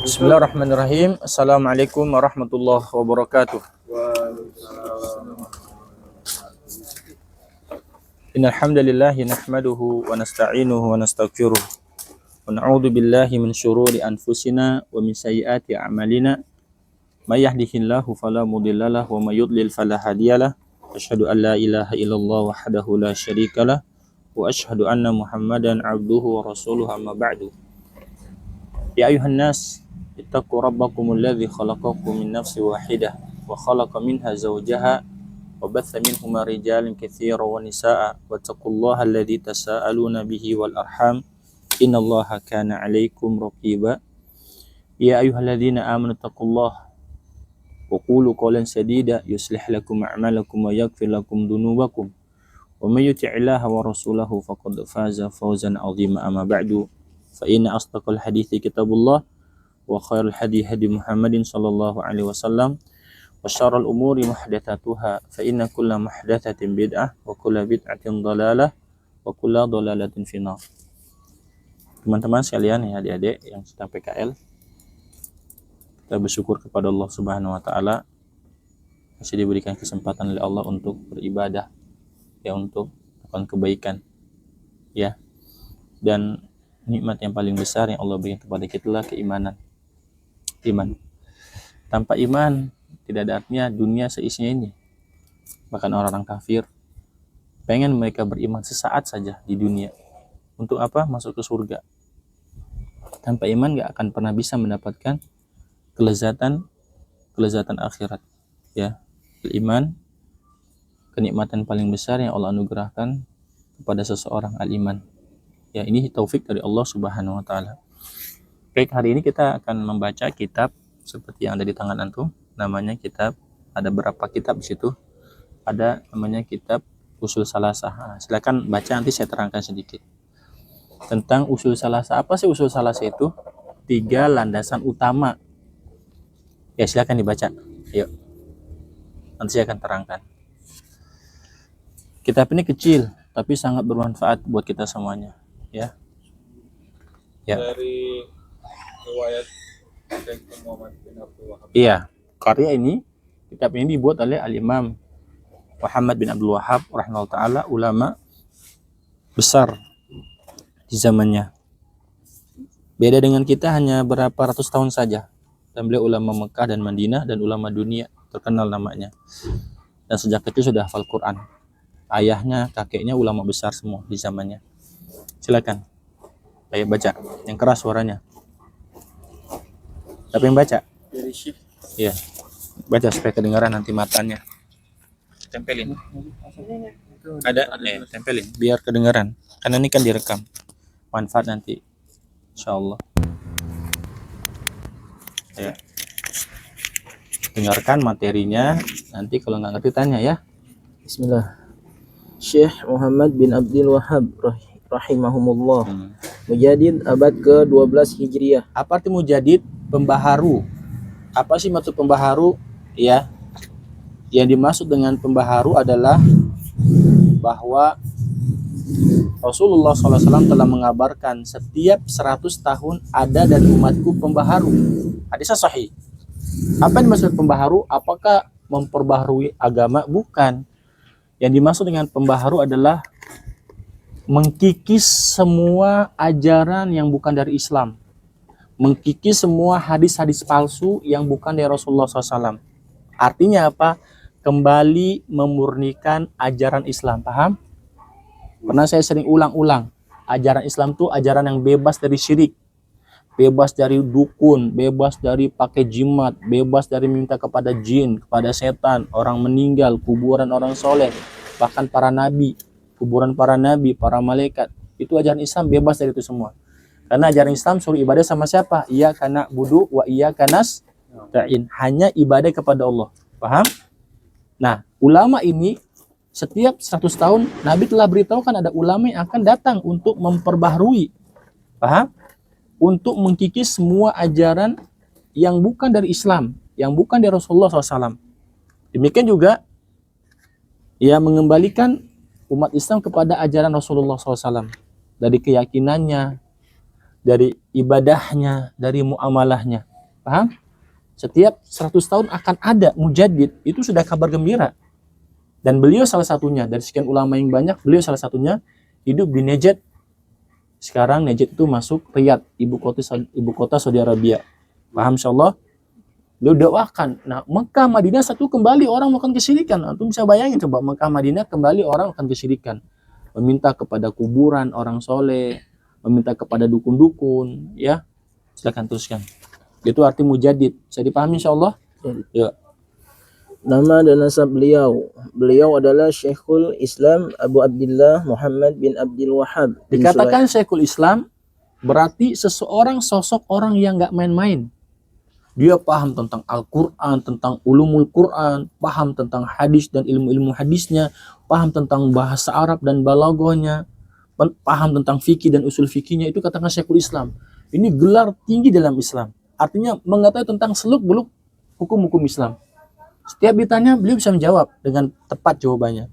Bismillahirrahmanirrahim. Assalamualaikum warahmatullahi wabarakatuh. Innal hamdalillah nahmaduhu wa nasta'inuhu wa nastaghfiruh. Wa na'udzu billahi min syururi anfusina wa min sayyiati a'malina. May yahdihillahu fala mudhillalah wa may yudlil fala hadiyalah. Asyhadu an la ilaha illallah wahdahu la syarikalah wa asyhadu anna Muhammadan 'abduhu wa rasuluhu amma ba'du. Ya ayuhan nas ittaqu rabbakumul ladzi khalaqakum min nafsin wahidah wa khalaqa minha zawjaha wa batha minhuma rijalan katsiran wa nisaa'a wattaqullaha alladzi tasaaluna bihi wal arham innallaha kana 'alaikum raqiba. Ya ayyuhalladzina amanu taqullaha wa qulu qawlan sadida yuslih lakum a'malakum wa yaghfir lakum dhunubakum wa may yuti'illaha wa rasulahu faqad faza fawzan 'azima. Amma ba'du, fa inna asdaqal hadithi kitabullah wa khairul hadi hadi Muhammadin sallallahu alaihi wasallam wa syarrul umuri muhdatsatuha fa inna kulla muhdatsatin bid'ah wa kulla bid'atin dhalalah wa kulla dhalalatin finnar. Teman-teman sekalian, ya adik-adik yang sedang PKL, kita bersyukur kepada Allah Subhanahu wa taala masih diberikan kesempatan oleh Allah untuk beribadah, ya, untuk melakukan kebaikan, ya. Dan nikmat yang paling besar yang Allah berikan kepada kita adalah keimanan. Iman. Tanpa iman tidak ada artinya dunia seisinya ini. Bahkan orang-orang kafir pengen mereka beriman sesaat saja di dunia. Untuk apa? Masuk ke surga. Tanpa iman gak akan pernah bisa mendapatkan kelezatan akhirat. Ya, iman, kenikmatan paling besar yang Allah anugerahkan kepada seseorang, al-iman. Ya, ini taufik dari Allah Subhanahu wa taala. Baik, hari ini kita akan membaca kitab seperti yang ada di tangan antum. Namanya kitab, ada berapa kitab di situ. Ada namanya kitab Ushul Salasah. Nah, silakan baca, nanti saya terangkan sedikit tentang Ushul Salasah. Apa sih Ushul Salasah itu? 3 landasan utama. Ya, silakan dibaca. Yuk. Nanti saya akan terangkan. Kitab ini kecil tapi sangat bermanfaat buat kita semuanya, ya. Ya. Dari riwayat Syekh Muhammad bin Abdul Wahab. Iya, karya ini, kitab ini dibuat oleh Al-Imam Muhammad bin Abdul Wahab rahimahullah ta'ala, ulama besar di zamannya. Beda dengan kita hanya berapa ratus tahun saja. Dan beliau ulama Mekah dan Madinah dan ulama dunia, terkenal namanya. Dan sejak kecil sudah hafal Quran. Ayahnya, kakeknya ulama besar semua di zamannya. Silakan. Ayo baca, yang keras suaranya. Tapi yang baca? Dari Syekh. Iya. Baca supaya kedengaran nanti matanya. Tempelin. Ada, tempelin biar kedengaran. Karena ini kan direkam. Manfaat nanti, insyaallah. Ya. Dengarkan materinya. Nanti kalau nggak ngerti tanya ya. Bismillah. Syekh Muhammad bin Abdul Wahab rahimahumullah. Mujadid abad ke-12 Hijriah. Apa arti mujadid? Pembaharu. Apa sih maksud pembaharu? Ya. Yang dimaksud dengan pembaharu adalah bahwa Rasulullah SAW telah mengabarkan setiap 100 tahun ada dan umatku pembaharu. Hadisnya sahih. Apa yang dimaksud pembaharu? Apakah memperbaharui agama? Bukan. Yang dimaksud dengan pembaharu adalah mengkikis semua ajaran yang bukan dari Islam. Mengkikis semua hadis-hadis palsu yang bukan dari Rasulullah SAW. Artinya apa? Kembali memurnikan ajaran Islam. Paham? Pernah saya sering ulang-ulang. Ajaran Islam itu ajaran yang bebas dari syirik. Bebas dari dukun, bebas dari pakai jimat, bebas dari minta kepada jin, kepada setan, orang meninggal, kuburan orang soleh, bahkan para nabi, kuburan para nabi, para malaikat. Itu ajaran Islam bebas dari itu semua. Karena ajaran Islam suruh ibadah sama siapa? Iyyaka na'budu wa iyyaka nasta'in. Hanya ibadah kepada Allah. Paham? Nah, ulama ini setiap 100 tahun Nabi telah beritahu kan ada ulama yang akan datang untuk memperbaharui. Paham? Untuk mengkikis semua ajaran yang bukan dari Islam, yang bukan dari Rasulullah SAW. Demikian juga ya mengembalikan umat Islam kepada ajaran Rasulullah SAW. dari keyakinannya, dari ibadahnya, dari muamalahnya. Paham? Setiap 100 tahun akan ada mujaddid, itu sudah kabar gembira. Dan beliau salah satunya, dari sekian ulama yang banyak, beliau salah satunya hidup di Najd. Sekarang Najd itu masuk Riyadh, ibu kota Saudi Arabia. Paham insyaallah? Beliau dakwakan. Nah, Mekah Madinah satu kembali orang melakukan kesyirikan. Antum bisa bayangin coba Mekah Madinah kembali orang melakukan kesyirikan. Meminta kepada kuburan orang soleh, meminta kepada dukun-dukun, ya. Silakan teruskan. Itu arti mujaddid. Bisa dipahami insyaallah? Ya. Nama dan nasab beliau. Beliau adalah Syekhul Islam Abu Abdullah Muhammad bin Abdul Wahhab. Dikatakan Syekhul Islam berarti seseorang sosok orang yang nggak main-main. Dia paham tentang Al-Quran, tentang ulumul Quran, paham tentang hadis dan ilmu-ilmu hadisnya, paham tentang bahasa Arab dan balaghahnya, paham tentang fikih dan usul fikihnya. Itu katakan Syekhul Islam. Ini gelar tinggi dalam Islam. Artinya mengetahui tentang seluk-beluk hukum-hukum Islam. Setiap ditanya beliau bisa menjawab dengan tepat jawabannya.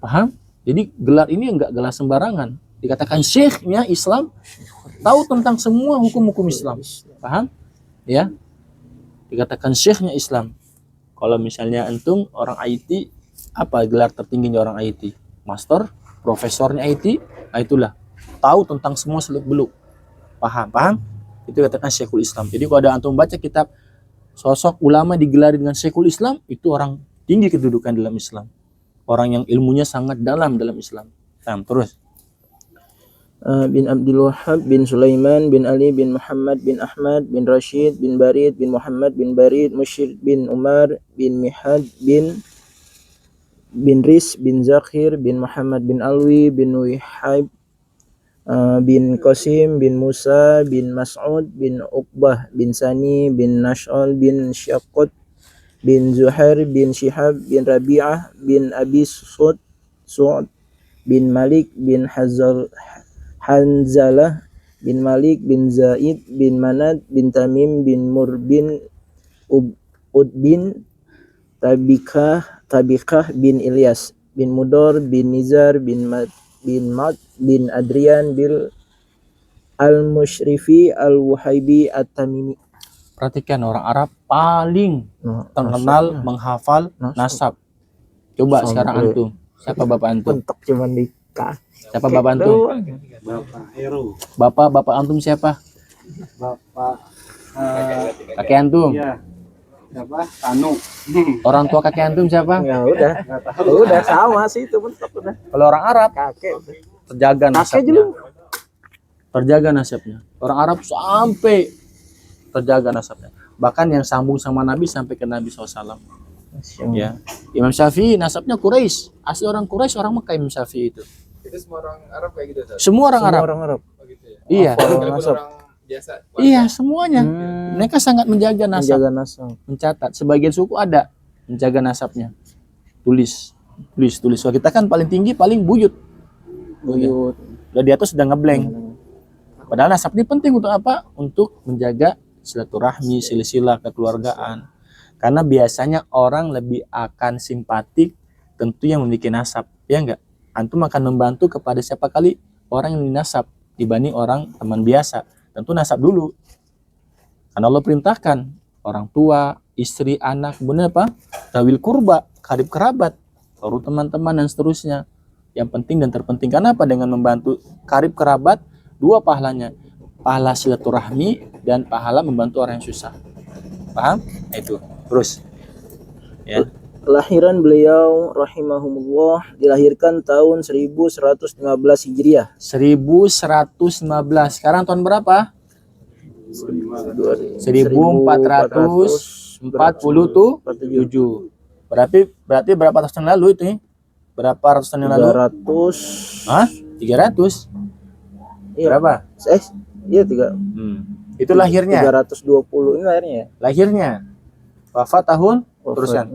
Paham? Jadi gelar ini enggak gelar sembarangan. Dikatakan syekhnya Islam, tahu tentang semua hukum-hukum Islam. Paham? Ya, dikatakan syekhnya Islam. Kalau misalnya antum orang IT, apa gelar tertingginya orang IT? Master, profesornya IT, nah itulah tahu tentang semua seluk beluk. Paham? Itu katakan Syekhul Islam. Jadi kalau ada antum baca kitab sosok ulama digelari dengan Syekhul Islam, itu orang tinggi kedudukan dalam Islam, orang yang ilmunya sangat dalam Islam. Nah, terus bin Abdul Wahhab bin Sulaiman bin Ali bin Muhammad bin Ahmad bin Rashid bin Barid bin Muhammad bin Barid Mushir bin Umar bin Mihad bin Ris bin Zakhir bin Muhammad bin Alwi bin Wihab bin Qasim bin Musa bin Mas'ud bin Uqbah bin Sani bin Nash'al bin Syaqqat bin Zuhair bin Shihab bin Rabi'ah bin Abi Su'd bin Malik bin Hanzalah bin Malik bin Zaid bin Manad bin Tamim bin Mur bin Udbin Tabikah bin Ilyas bin Mudor bin Nizar bin Mad bin Adrian bin Al-Mushrifi Al-Wuhaibi At-Tamimi. perhatikan orang Arab paling terkenal menghafal nasab. Coba sekarang antum. Siapa bapak antum? Mentok cuman di Siapa bapak antum? Bapak Heru. Bapak antum siapa? Bapak Kakek antum. iya. Siapa? Tanu. Orang tua kakek antum siapa? Ya udah sama sih itu mentok udah. Kalau orang Arab Kakek terjaga kakek nasabnya. dulu. Terjaga nasabnya. Orang Arab sampai terjaga nasabnya. Bahkan yang sambung sama Nabi sampai ke Nabi SAW. Ya. Imam Syafi'i nasabnya Quraisy. Asli orang Quraisy, orang Mekah Imam Syafi'i itu. Itu semua orang Arab kayak gitu, Ustaz? Semua orang Arab. Orang Arab. Oh, gitu ya. Iya. Walaupun nasab. orang biasa. Iya, semuanya. Mereka sangat menjaga nasab, Menjaga nasab. mencatat. Sebagian suku ada menjaga nasabnya. Tulis. Wah, kita kan paling tinggi, paling buyut. Buyut. Udah di atas sudah ngeblank. Padahal nasab ini penting untuk apa? Untuk menjaga silaturahmi, silsilah kekeluargaan. Karena biasanya orang lebih akan simpatik tentu yang memiliki nasab, ya enggak? Antum akan membantu kepada siapa kali orang yang dinasab dibanding orang teman biasa. Tentu nasab dulu. Karena Allah perintahkan orang tua, istri, anak, kemudian apa? Dawil kurba, karib kerabat, baru teman-teman dan seterusnya. Yang penting dan terpenting. Karena apa? Dengan membantu karib kerabat, dua pahalanya. Pahala silaturahmi dan pahala membantu orang yang susah. Paham? Nah, itu. Terus. Ya. Kelahiran beliau rahimahumullah dilahirkan tahun 1115 Hijriah. 1115. Sekarang tahun berapa? 1447. Berarti berapa ratus tahun lalu itu? Berapa ratus tahun yang lalu? 300. Hah? 300? Iya. Berapa? Iya 3. Itu lahirnya. 320 ini lahirnya ya. Lahirnya. Wafat tahun? Teruskan.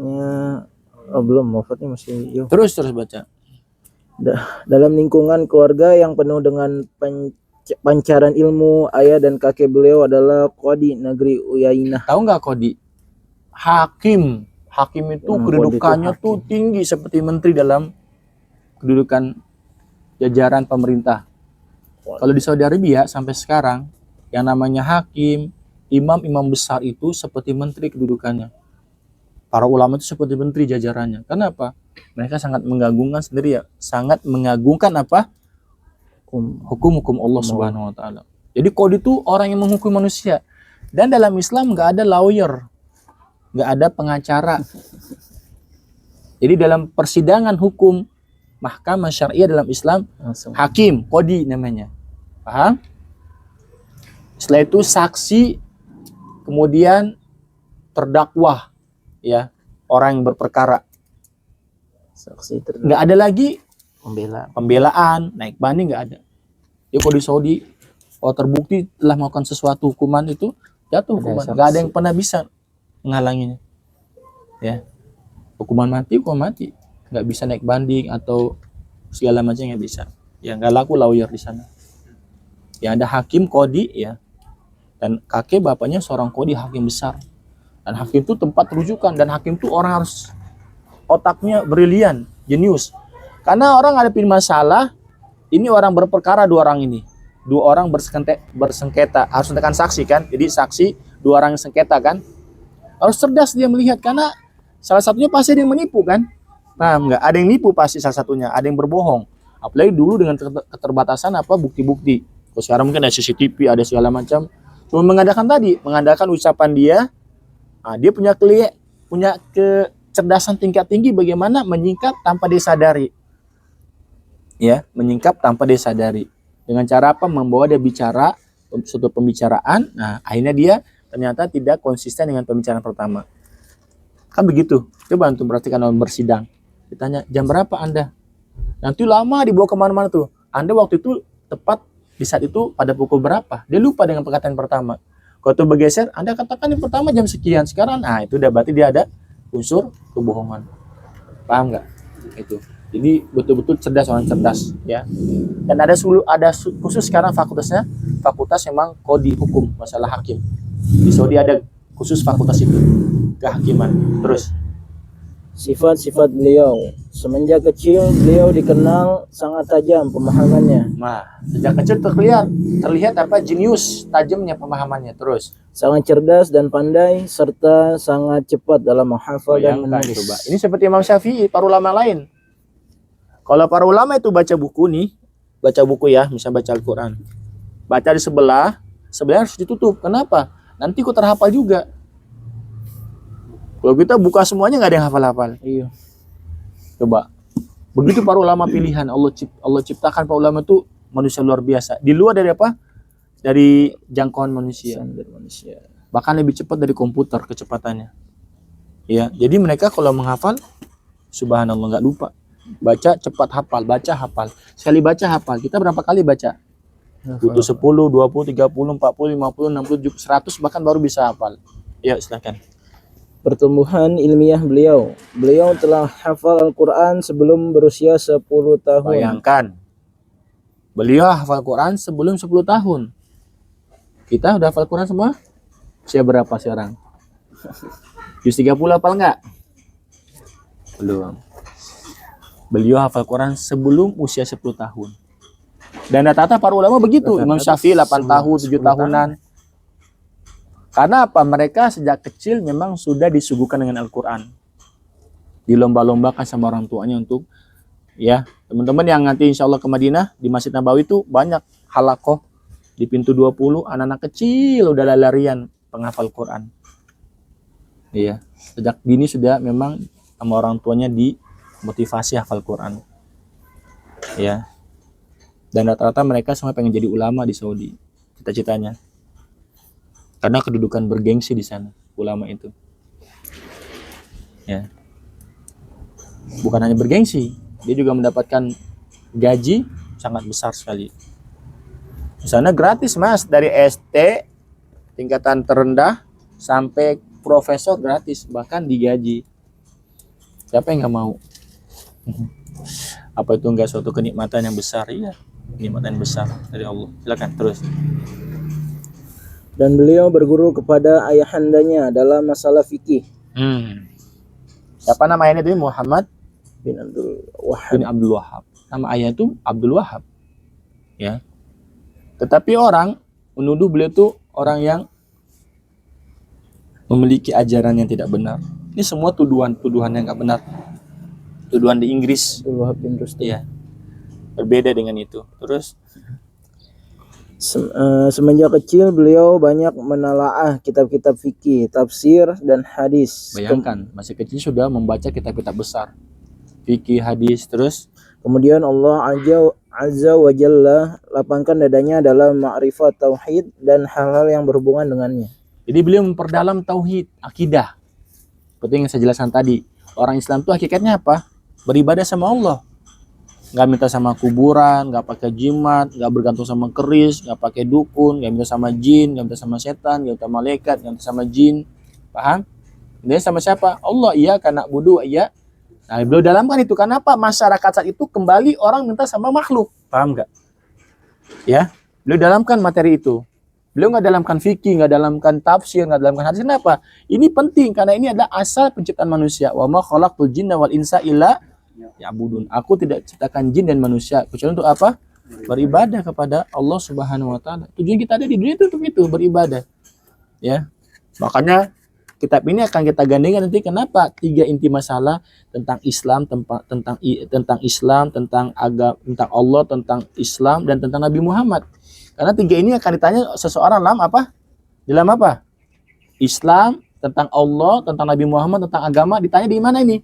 Belum, wafatnya masih jauh. Terus baca. Dalam lingkungan keluarga yang penuh dengan pancaran ilmu, ayah dan kakek beliau adalah Qadi negeri Uyainah. Tahu nggak Qadi? Hakim. Hakim itu kedudukannya Qadi itu tuh tinggi seperti menteri dalam kedudukan jajaran pemerintah. Kalau di Saudi Arabia sampai sekarang yang namanya hakim, imam besar itu seperti menteri kedudukannya. Para ulama itu seperti menteri jajarannya. Kenapa? Mereka sangat mengagungkan sendiri ya, sangat mengagungkan apa? Hukum-hukum Allah Subhanahu wa taala. Jadi qadhi itu orang yang menghukum manusia. Dan dalam Islam nggak ada lawyer, nggak ada pengacara. Jadi dalam persidangan hukum, mahkamah syariah dalam Islam, hakim, qadhi namanya. Paham? Setelah itu saksi, kemudian terdakwah, ya, orang yang berperkara. Saksi Nggak ada lagi pembela. pembelaan, naik banding, nggak ada. Ya kalau di Saudi, kalau terbukti telah melakukan sesuatu hukuman itu jatuh hukuman. Nggak ada yang pernah bisa menghalanginya. Ya, hukuman mati, nggak bisa naik banding atau segala macam, nggak bisa. Ya nggak laku lawyer di sana. Ya ada hakim qadhi, ya, dan kakek bapaknya seorang qadhi, hakim besar. Dan hakim itu tempat rujukan, dan hakim itu orang harus otaknya brilian, jenius. Karena orang ngadepin masalah, ini orang berperkara, dua orang bersengketa, harus tekan saksi kan, jadi saksi dua orang yang sengketa kan, harus cerdas dia melihat, karena salah satunya pasti ada yang menipu kan, paham nggak? Ada yang nipu pasti salah satunya, ada yang berbohong, apalagi dulu dengan keterbatasan apa bukti-bukti. Kalau sekarang mungkin ada CCTV, ada segala macam, cuma mengandalkan ucapan dia. Nah, dia punya kecerdasan tingkat tinggi bagaimana menyingkap tanpa disadari. Ya, menyingkap tanpa disadari. Dengan cara apa? Membawa dia bicara suatu pembicaraan. Nah, akhirnya dia ternyata tidak konsisten dengan pembicaraan pertama. Kan begitu. Coba antum perhatikan dalam bersidang. Ditanya, jam berapa Anda? Nanti lama dibawa kemana-mana tuh. Anda waktu itu tepat di saat itu pada pukul berapa? Dia lupa dengan perkataan pertama. Kalau itu bergeser, Anda katakan yang pertama jam sekian. Sekarang, nah itu udah berarti dia ada unsur kebohongan. Paham nggak? Itu. Jadi betul-betul cerdas, orang cerdas, ya. Dan ada khusus sekarang fakultas memang qadhi hukum, masalah hakim. Di Saudi ada khusus fakultas itu, kehakiman. Terus Sifat-sifat beliau. Semenjak kecil beliau dikenal sangat tajam pemahamannya. nah, sejak kecil terlihat apa? Jenius, tajamnya pemahamannya. Terus Sangat cerdas dan pandai serta sangat cepat dalam menghafal dan bayangkan menulis. coba. Ini seperti Imam Syafi'i, para ulama lain. Kalau para ulama itu baca buku ya, misalnya baca Al-Quran. Baca di sebelahnya harus ditutup. Kenapa? Nanti kok terhafal juga. Kalau kita buka semuanya nggak ada yang hafal-hafal. Iya. Coba. Begitu para ulama pilihan. Allah ciptakan para ulama itu manusia luar biasa. Di luar dari apa? Dari jangkauan manusia. Standar manusia. Bahkan lebih cepat dari komputer kecepatannya. Ya, jadi mereka kalau menghafal, subhanallah, nggak lupa. Baca cepat hafal, baca hafal. Sekali baca hafal. Kita berapa kali baca? Butuh 10, 20, 30, 40, 50, 60, 100 bahkan baru bisa hafal. Ya, silakan. Pertumbuhan ilmiah beliau. Beliau telah hafal Al-Quran sebelum berusia 10 tahun. Bayangkan. Beliau hafal Quran sebelum 10 tahun. Kita udah hafal Quran semua? Usia berapa sekarang? Juz 30 hafal nggak? Belum. Beliau hafal Quran sebelum usia 10 tahun. Dan rata-rata para ulama begitu. Imam Syafi'i 8 tahun, 7 tahunan. Karena apa? Mereka sejak kecil memang sudah disuguhkan dengan Al-Quran. Dilomba-lombakan sama orang tuanya untuk, ya, teman-teman yang nanti insya Allah ke Madinah, di Masjid Nabawi itu banyak halakoh. Di pintu 20, anak-anak kecil udah larian penghafal Quran. Iya, sejak dini sudah memang sama orang tuanya dimotivasi hafal Quran. Ya. Dan rata-rata mereka semua pengen jadi ulama di Saudi. Cita-citanya. Karena kedudukan bergengsi di sana, ulama itu. Ya. Bukan hanya bergengsi, dia juga mendapatkan gaji sangat besar sekali. Di sana gratis, Mas, dari ST tingkatan terendah sampai profesor gratis, bahkan digaji. Siapa yang nggak mau? Apa itu enggak suatu kenikmatan yang besar? Iya, kenikmatan yang besar dari Allah. Silakan terus. Dan beliau berguru kepada ayahandanya dalam masalah fikih. Siapa nama ayahnya itu? Muhammad bin Abdul Wahhab. bin Abdul Wahhab. Nama ayah itu Abdul Wahhab. Ya. Tetapi orang menuduh beliau tuh orang yang memiliki ajaran yang tidak benar. Ini semua tuduhan yang nggak benar. Tuduhan di Inggris. Abdul Wahab bin Rustum. Iya. Berbeda dengan itu. Terus Semenjak kecil beliau banyak menelaah kitab-kitab fikih, tafsir dan hadis. bayangkan masih kecil sudah membaca kitab-kitab besar. Fikih, hadis, terus Kemudian Allah Azza wa Jalla lapangkan dadanya dalam ma'rifat tauhid dan hal-hal yang berhubungan dengannya. jadi beliau memperdalam tauhid, akidah. Seperti yang saya jelaskan tadi. Orang Islam itu hakikatnya apa? Beribadah sama Allah. Nggak minta sama kuburan, nggak pakai jimat, nggak bergantung sama keris, nggak pakai dukun, nggak minta sama jin, nggak minta sama setan, nggak minta malaikat, nggak minta sama jin. Paham? Dia sama siapa? Allah, iya, karena budu, iya. Nah, beliau dalamkan itu. Kenapa masyarakat saat itu kembali orang minta sama makhluk? Paham nggak? Ya, beliau dalamkan materi itu. Beliau nggak dalamkan fikih, nggak dalamkan tafsir, nggak dalamkan hadis. Kenapa? Ini penting karena ini adalah asal penciptaan manusia. Wa ma khalaqtul jinna wal insa illa ya'budun. Aku tidak ciptakan jin dan manusia kecuali untuk apa? Beribadah kepada Allah Subhanahu wa taala. Tujuan kita ada di dunia itu untuk itu, beribadah. Ya. Makanya kitab ini akan kita gandengkan nanti kenapa 3 inti masalah tentang Islam, tentang Islam, tentang agama, tentang Allah, tentang Islam dan tentang Nabi Muhammad. Karena 3 ini akan ditanya seseorang dalam apa? Dalam apa? Islam, tentang Allah, tentang Nabi Muhammad, tentang agama, ditanya di mana ini?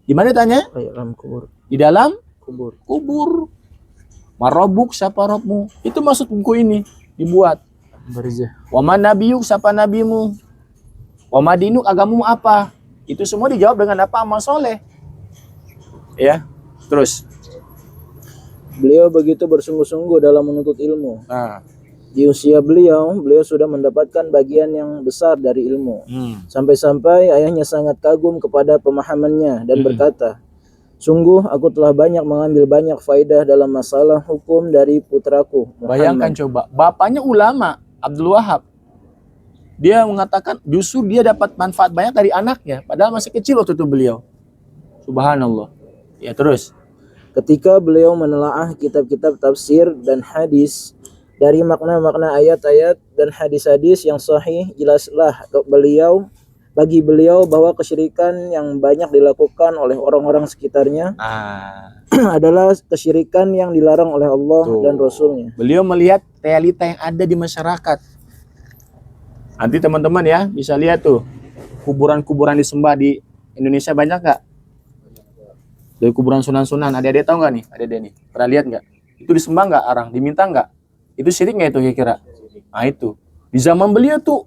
Di mana ditanya? Dalam kubur. Di dalam Kubur. kubur. Marobuk, siapa Robmu? Itu maksud buku ini dibuat. Barzah. Waman nabiyuk, siapa nabimu? Wamadinuk, agamamu apa? Itu semua dijawab dengan apa? Amal soleh. Ya, terus. Beliau begitu bersungguh-sungguh dalam menuntut ilmu. Nah, Di usia beliau sudah mendapatkan bagian yang besar dari ilmu. Sampai-sampai ayahnya sangat kagum kepada pemahamannya dan berkata, "Sungguh aku telah banyak mengambil banyak faidah dalam masalah hukum dari putraku Muhammad." Bayangkan coba, bapaknya ulama, Abdul Wahab. Dia mengatakan justru dia dapat manfaat banyak dari anaknya, padahal masih kecil waktu itu beliau. Subhanallah. Ya, terus. Ketika beliau menelaah kitab-kitab tafsir dan hadis dari makna-makna ayat-ayat dan hadis-hadis yang sahih, jelaslah bagi beliau bahwa kesyirikan yang banyak dilakukan oleh orang-orang sekitarnya adalah kesyirikan yang dilarang oleh Allah dan Rasulnya. Beliau melihat realita yang ada di masyarakat. Nanti teman-teman ya bisa lihat tuh kuburan-kuburan disembah di Indonesia banyak nggak? Dari kuburan sunan-sunan, adik-adik tahu nggak nih? Adik-adik nih, pernah lihat nggak? Itu disembah nggak orang? Diminta nggak? Itu syirik nggak itu kira-kira? Nah itu. Di zaman beliau tuh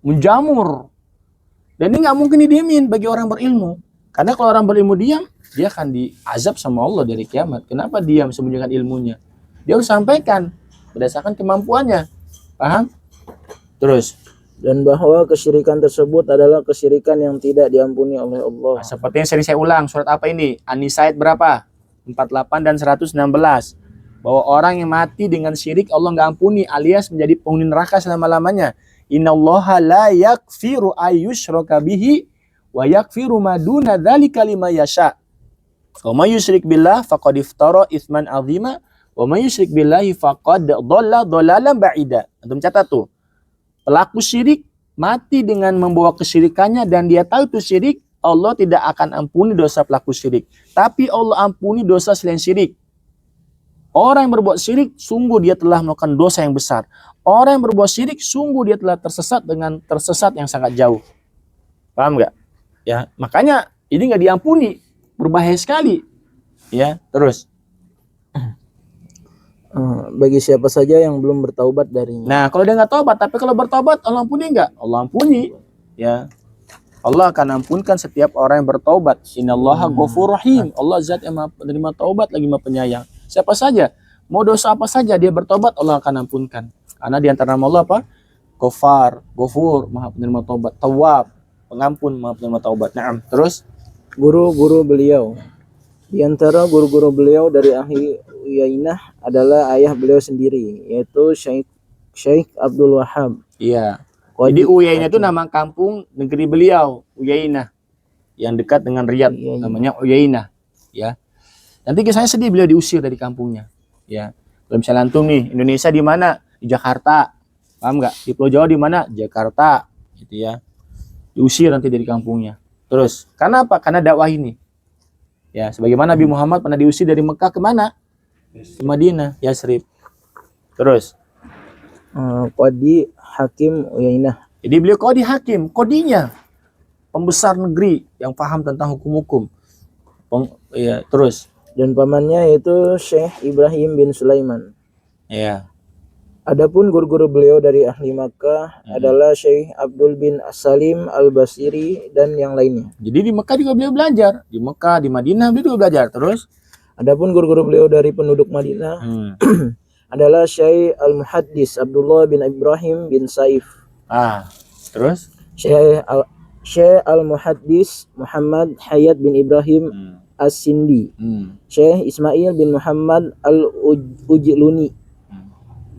menjamur. Dan ini nggak mungkin didiemin bagi orang berilmu. Karena kalau orang berilmu diam, dia akan diazab sama Allah dari kiamat. Kenapa diam sembunyikan ilmunya? Dia harus sampaikan berdasarkan kemampuannya. Paham? Terus. Dan bahwa kesyirikan tersebut adalah kesyirikan yang tidak diampuni oleh Allah. Nah, seperti yang sering saya ulang, surat apa ini? An-Nisa ayat berapa? 48 dan 116. Bahwa orang yang mati dengan syirik Allah nggak ampuni alias menjadi penghuni neraka selama-lamanya. Innallaha la yaghfiru ayyushraka bihi wa yaghfiru ma duna dzalika liman yasha. Wa may yusyrik billah faqad iftara itsman 'azima wa may yusyrik billahi faqad dhalla dhalalan ba'ida. Antum catat tuh. Pelaku syirik mati dengan membawa kesyirikannya dan dia tahu itu syirik, Allah tidak akan ampuni dosa pelaku syirik. Tapi Allah ampuni dosa selain syirik. Orang yang berbuat syirik, sungguh dia telah melakukan dosa yang besar. Orang yang berbuat syirik, sungguh dia telah tersesat dengan tersesat yang sangat jauh. Paham nggak? Ya, makanya ini nggak diampuni, berbahaya sekali. Ya, terus. Bagi siapa saja yang belum bertaubat darinya. Nah, kalau dia nggak taubat, tapi kalau bertaubat, Allah ampuni nggak? Allah ampuni. Ya, Allah akan ampunkan setiap orang yang bertaubat. Innallaha ghafurur rahim. Allah zat yang maha penerima taubat lagi maha penyayang. Siapa saja, mau dosa apa saja dia bertobat, Allah akan ampunkan. Karena di antara nama Allah apa? Ghafar, Ghafur, maha penerima taubat. Tawwab, pengampun, maha penerima taubat. Naam, terus Guru-guru beliau. Di antara guru-guru beliau dari ahli Uyainah adalah ayah beliau sendiri, yaitu Syekh Abdul Wahab. iya. Jadi Uyainah itu nama kampung negeri beliau, Uyainah. Yang dekat dengan Riyadh, namanya Uyainah, ya. Nanti kisahnya sedih beliau diusir dari kampungnya, ya. Kalau misalnya antum nih, Indonesia di mana? Di Jakarta. Paham nggak? Di Pulau Jawa di mana? Jakarta. Gitu ya. Diusir nanti dari kampungnya. Terus, karena apa? Karena dakwah ini. Ya, sebagaimana Nabi Muhammad pernah diusir dari Mekah ke mana? Ke Madinah, Yasrib. Terus, Qadi Hakim Uyainah. jadi beliau qadi hakim, qadinya pembesar negeri yang paham tentang hukum-hukum. Ya, terus. Dan pamannya yaitu Syekh Ibrahim bin Sulaiman. Ya. Adapun guru-guru beliau dari ahli Makkah adalah Syekh Abdul bin Salim Al-Basiri dan yang lainnya. Jadi di Mekah juga beliau belajar. Di Mekah, di Madinah beliau juga belajar. Terus. Adapun guru-guru beliau dari penduduk Madinah adalah Syekh Al-Muhaddis Abdullah bin Ibrahim bin Saif. Terus Syekh Al-Muhaddis Muhammad Hayat bin Ibrahim As-Sindi. Syekh Ismail bin Muhammad Al-Ujluni.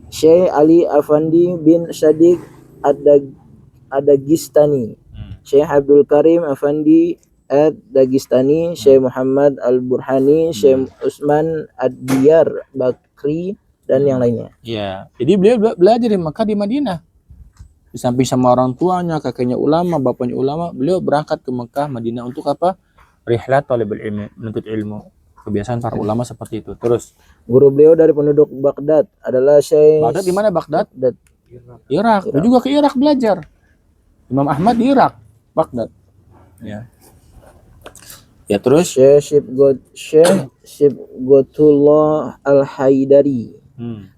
Syekh Ali Afandi bin Sadiq Ad-Dagistani. Syekh Abdul Karim Afandi Ad-Dagistani. Syekh Muhammad Al-Burhani. Syekh Usman Ad-Diyar Bakri dan yang lainnya. Ya, jadi beliau belajar di Mekah, di Madinah. Di samping sama orang tuanya, kakeknya ulama, bapaknya ulama, beliau berangkat ke Mekah, Madinah untuk apa? Rihlat talibul ilmi, menuntut ilmu. Kebiasaan para ulama seperti itu. Terus, guru beliau dari penduduk Baghdad adalah Syekh. Baghdad di mana Baghdad? Irak. Irak. Dia juga ke Irak belajar. Imam Ahmad di Irak, Baghdad. Ya. Ya, terus Syekh Sibghatullah Al-Haidari.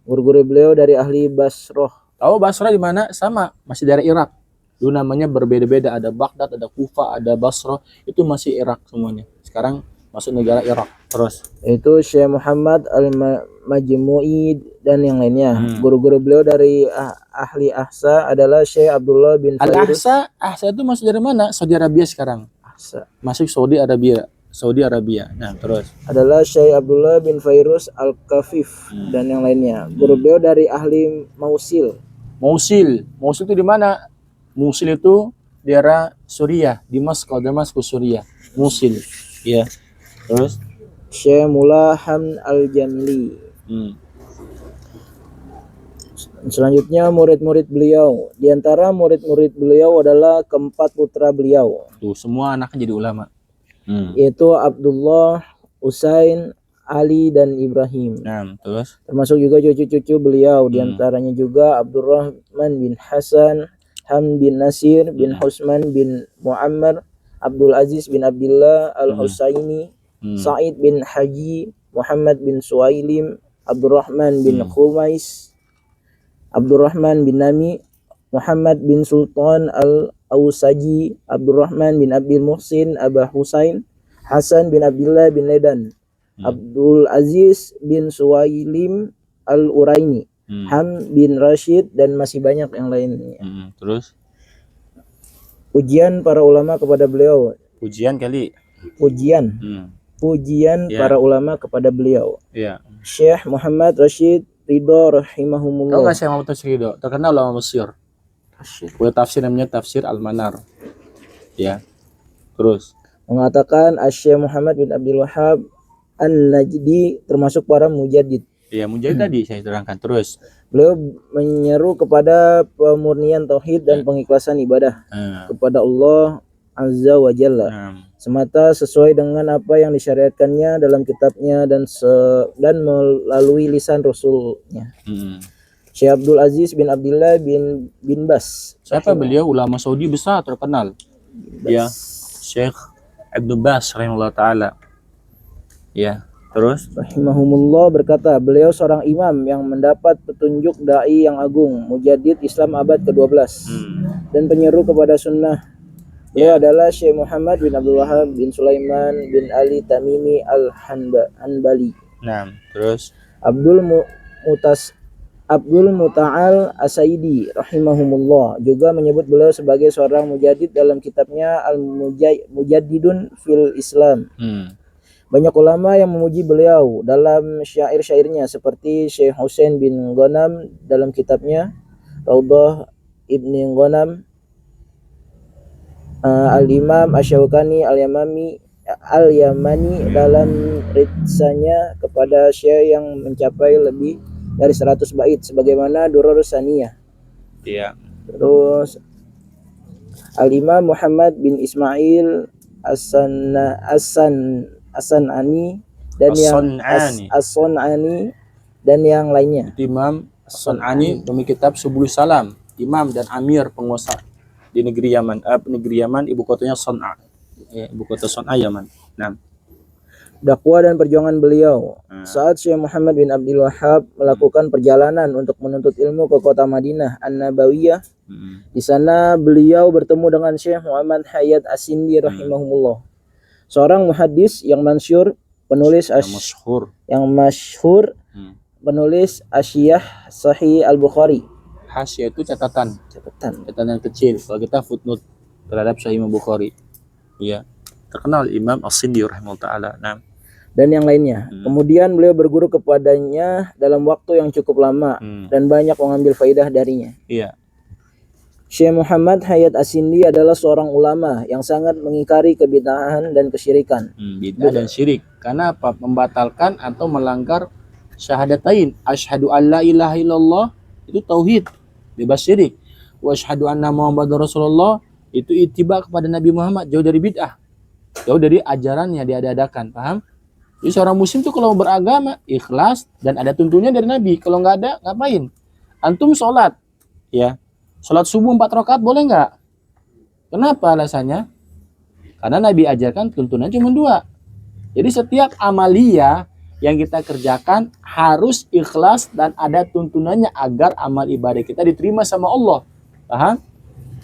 Guru-guru beliau dari ahli Basrah. Tahu Basrah di mana? Sama, masih daerah Irak. Dulu namanya berbeda-beda, ada Baghdad, ada Kufah, ada Basrah, itu masih Irak semuanya. Sekarang masuk negara Irak. Terus itu Syekh Muhammad Al-Majmu'i dan yang lainnya. Guru-guru beliau dari ahli Ahsa adalah Syekh Abdullah bin Fairuz. Ahsa itu masuk dari mana? Saudi Arabia sekarang. Ahsa. Masuk Saudi Arabia. Nah, terus adalah Syekh Abdullah bin Fairuz Al-Kafif dan yang lainnya. Guru beliau dari ahli Mosul itu di mana? Mosul itu daerah Suriah, Damaskus Suriah. Mosul. Ya. Terus Syekh Mullah Hamd Al-Jamili. Selanjutnya murid-murid beliau. Di antara murid-murid beliau adalah keempat putra beliau. Tuh, semua anaknya jadi ulama. Yaitu Abdullah, Usain, Ali dan Ibrahim. Terus termasuk juga cucu-cucu beliau. Di antaranya juga Abdurrahman bin Hasan, Ham bin Nasir bin Husman bin Muammar, Abdul Aziz bin Abdullah Al-Husaini, Sa'id bin Haji, Muhammad bin Suailim, Abdurrahman bin Khumais, Abdurrahman bin Nami, Muhammad bin Sultan Al-Ausaji, Abdurrahman bin Abdul Muhsin, Abah Husain, Hasan bin Abdullah bin Ledan, Abdul Aziz bin Suailim Al-Uraini, Ham bin Rashid dan masih banyak yang lainnya. Terus Pujian para ulama kepada beliau. Pujian kali. Pujian para ulama kepada beliau. Syekh Muhammad Rashid Ridho rahimahumullah. Tahu nggak Syekh Muhammad Rashid Ridho? Terkenal ulama Mesir. Punya tafsir namanya Tafsir Al-Manar. Ya. Terus mengatakan Syekh Muhammad bin Abdul Wahhab An-Najdi termasuk para mujaddid. Iya, mujaddid tadi saya terangkan. Terus beliau menyeru kepada pemurnian tauhid dan pengikhlasan ibadah kepada Allah Azza wa Jalla semata sesuai dengan apa yang disyariatkannya dalam kitabnya dan melalui lisan Rasulnya. Syekh Abdul Aziz bin Abdullah bin Bas. Siapa beliau? Ulama Saudi besar terkenal. Ya, Syekh Abdul Bas rahimahullah taala. Ya, terus rahimahumullah berkata, beliau seorang imam yang mendapat petunjuk dai yang agung, mujaddid Islam abad ke-12 dan penyeru kepada sunnah. Beliau adalah Syekh Muhammad bin Abdul Wahhab bin Sulaiman bin Ali Tamimi Al-Hanbali. Terus Abdul Muta'al As-Saidi rahimahumullah juga menyebut beliau sebagai seorang mujaddid dalam kitabnya Al-Mujaddidun fil Islam. Banyak ulama yang memuji beliau dalam syair-syairnya seperti Syekh Husain bin Ghanam dalam kitabnya Raudhah Ibni Ghanam, Al-Imam Asy-Syaukani Al-Yamani dalam ritsanya kepada Syekh yang mencapai lebih dari 100 bait sebagaimana Durrur Saniyah. Iya. Terus Al-Imam Muhammad bin Ismail As-San'ani dan yang As-Sun'ani. As-Sun'ani dan yang lainnya. Imam As-Sun'ani pemilik kitab Subul Salam, imam dan amir penguasa di negeri Yaman. Negeri Yaman ibu kotanya Son'a. Ibu kota Son'a Yaman. Nah, Dakwah dan perjuangan beliau. Saat Syekh Muhammad bin Abdul Wahhab melakukan perjalanan untuk menuntut ilmu ke kota Madinah An-Nabawiyah, di sana beliau bertemu dengan Syekh Muhammad Hayat As-Sindi rahimahumullah, seorang muhaddis yang masyhur, penulis yang masyhur, penulis Asyiyah Sahih Al-Bukhari. Hasyiah itu catatan kecil. Kalau kita footnote terhadap Sahih Bukhari. Iya. Terkenal Imam As-Sindi rahimahullah taala. Nah, dan yang lainnya. Kemudian beliau berguru kepadanya dalam waktu yang cukup lama dan banyak mengambil faidah darinya. Iya. Syekh Muhammad Hayat As-Sindi adalah seorang ulama yang sangat mengingkari kebid'ahan dan kesyirikan. Bid'ah dan syirik. Karena apa? Membatalkan atau melanggar syahadatain. Asyhadu an la ilaha illallah itu tauhid, bebas syirik. Wa asyhadu anna Muhammadar Rasulullah itu ittiba kepada Nabi Muhammad, jauh dari bid'ah. Jauh dari ajaran yang diadakan, paham? Jadi seorang muslim tuh kalau beragama ikhlas dan ada tuntunnya dari Nabi. Kalau nggak ada, ngapain? Antum sholat, ya, sholat subuh 4 rakaat boleh nggak? Kenapa alasannya? Karena Nabi ajarkan tuntunan cuma 2. Jadi setiap amalia yang kita kerjakan harus ikhlas dan ada tuntunannya agar amal ibadah kita diterima sama Allah. Paham?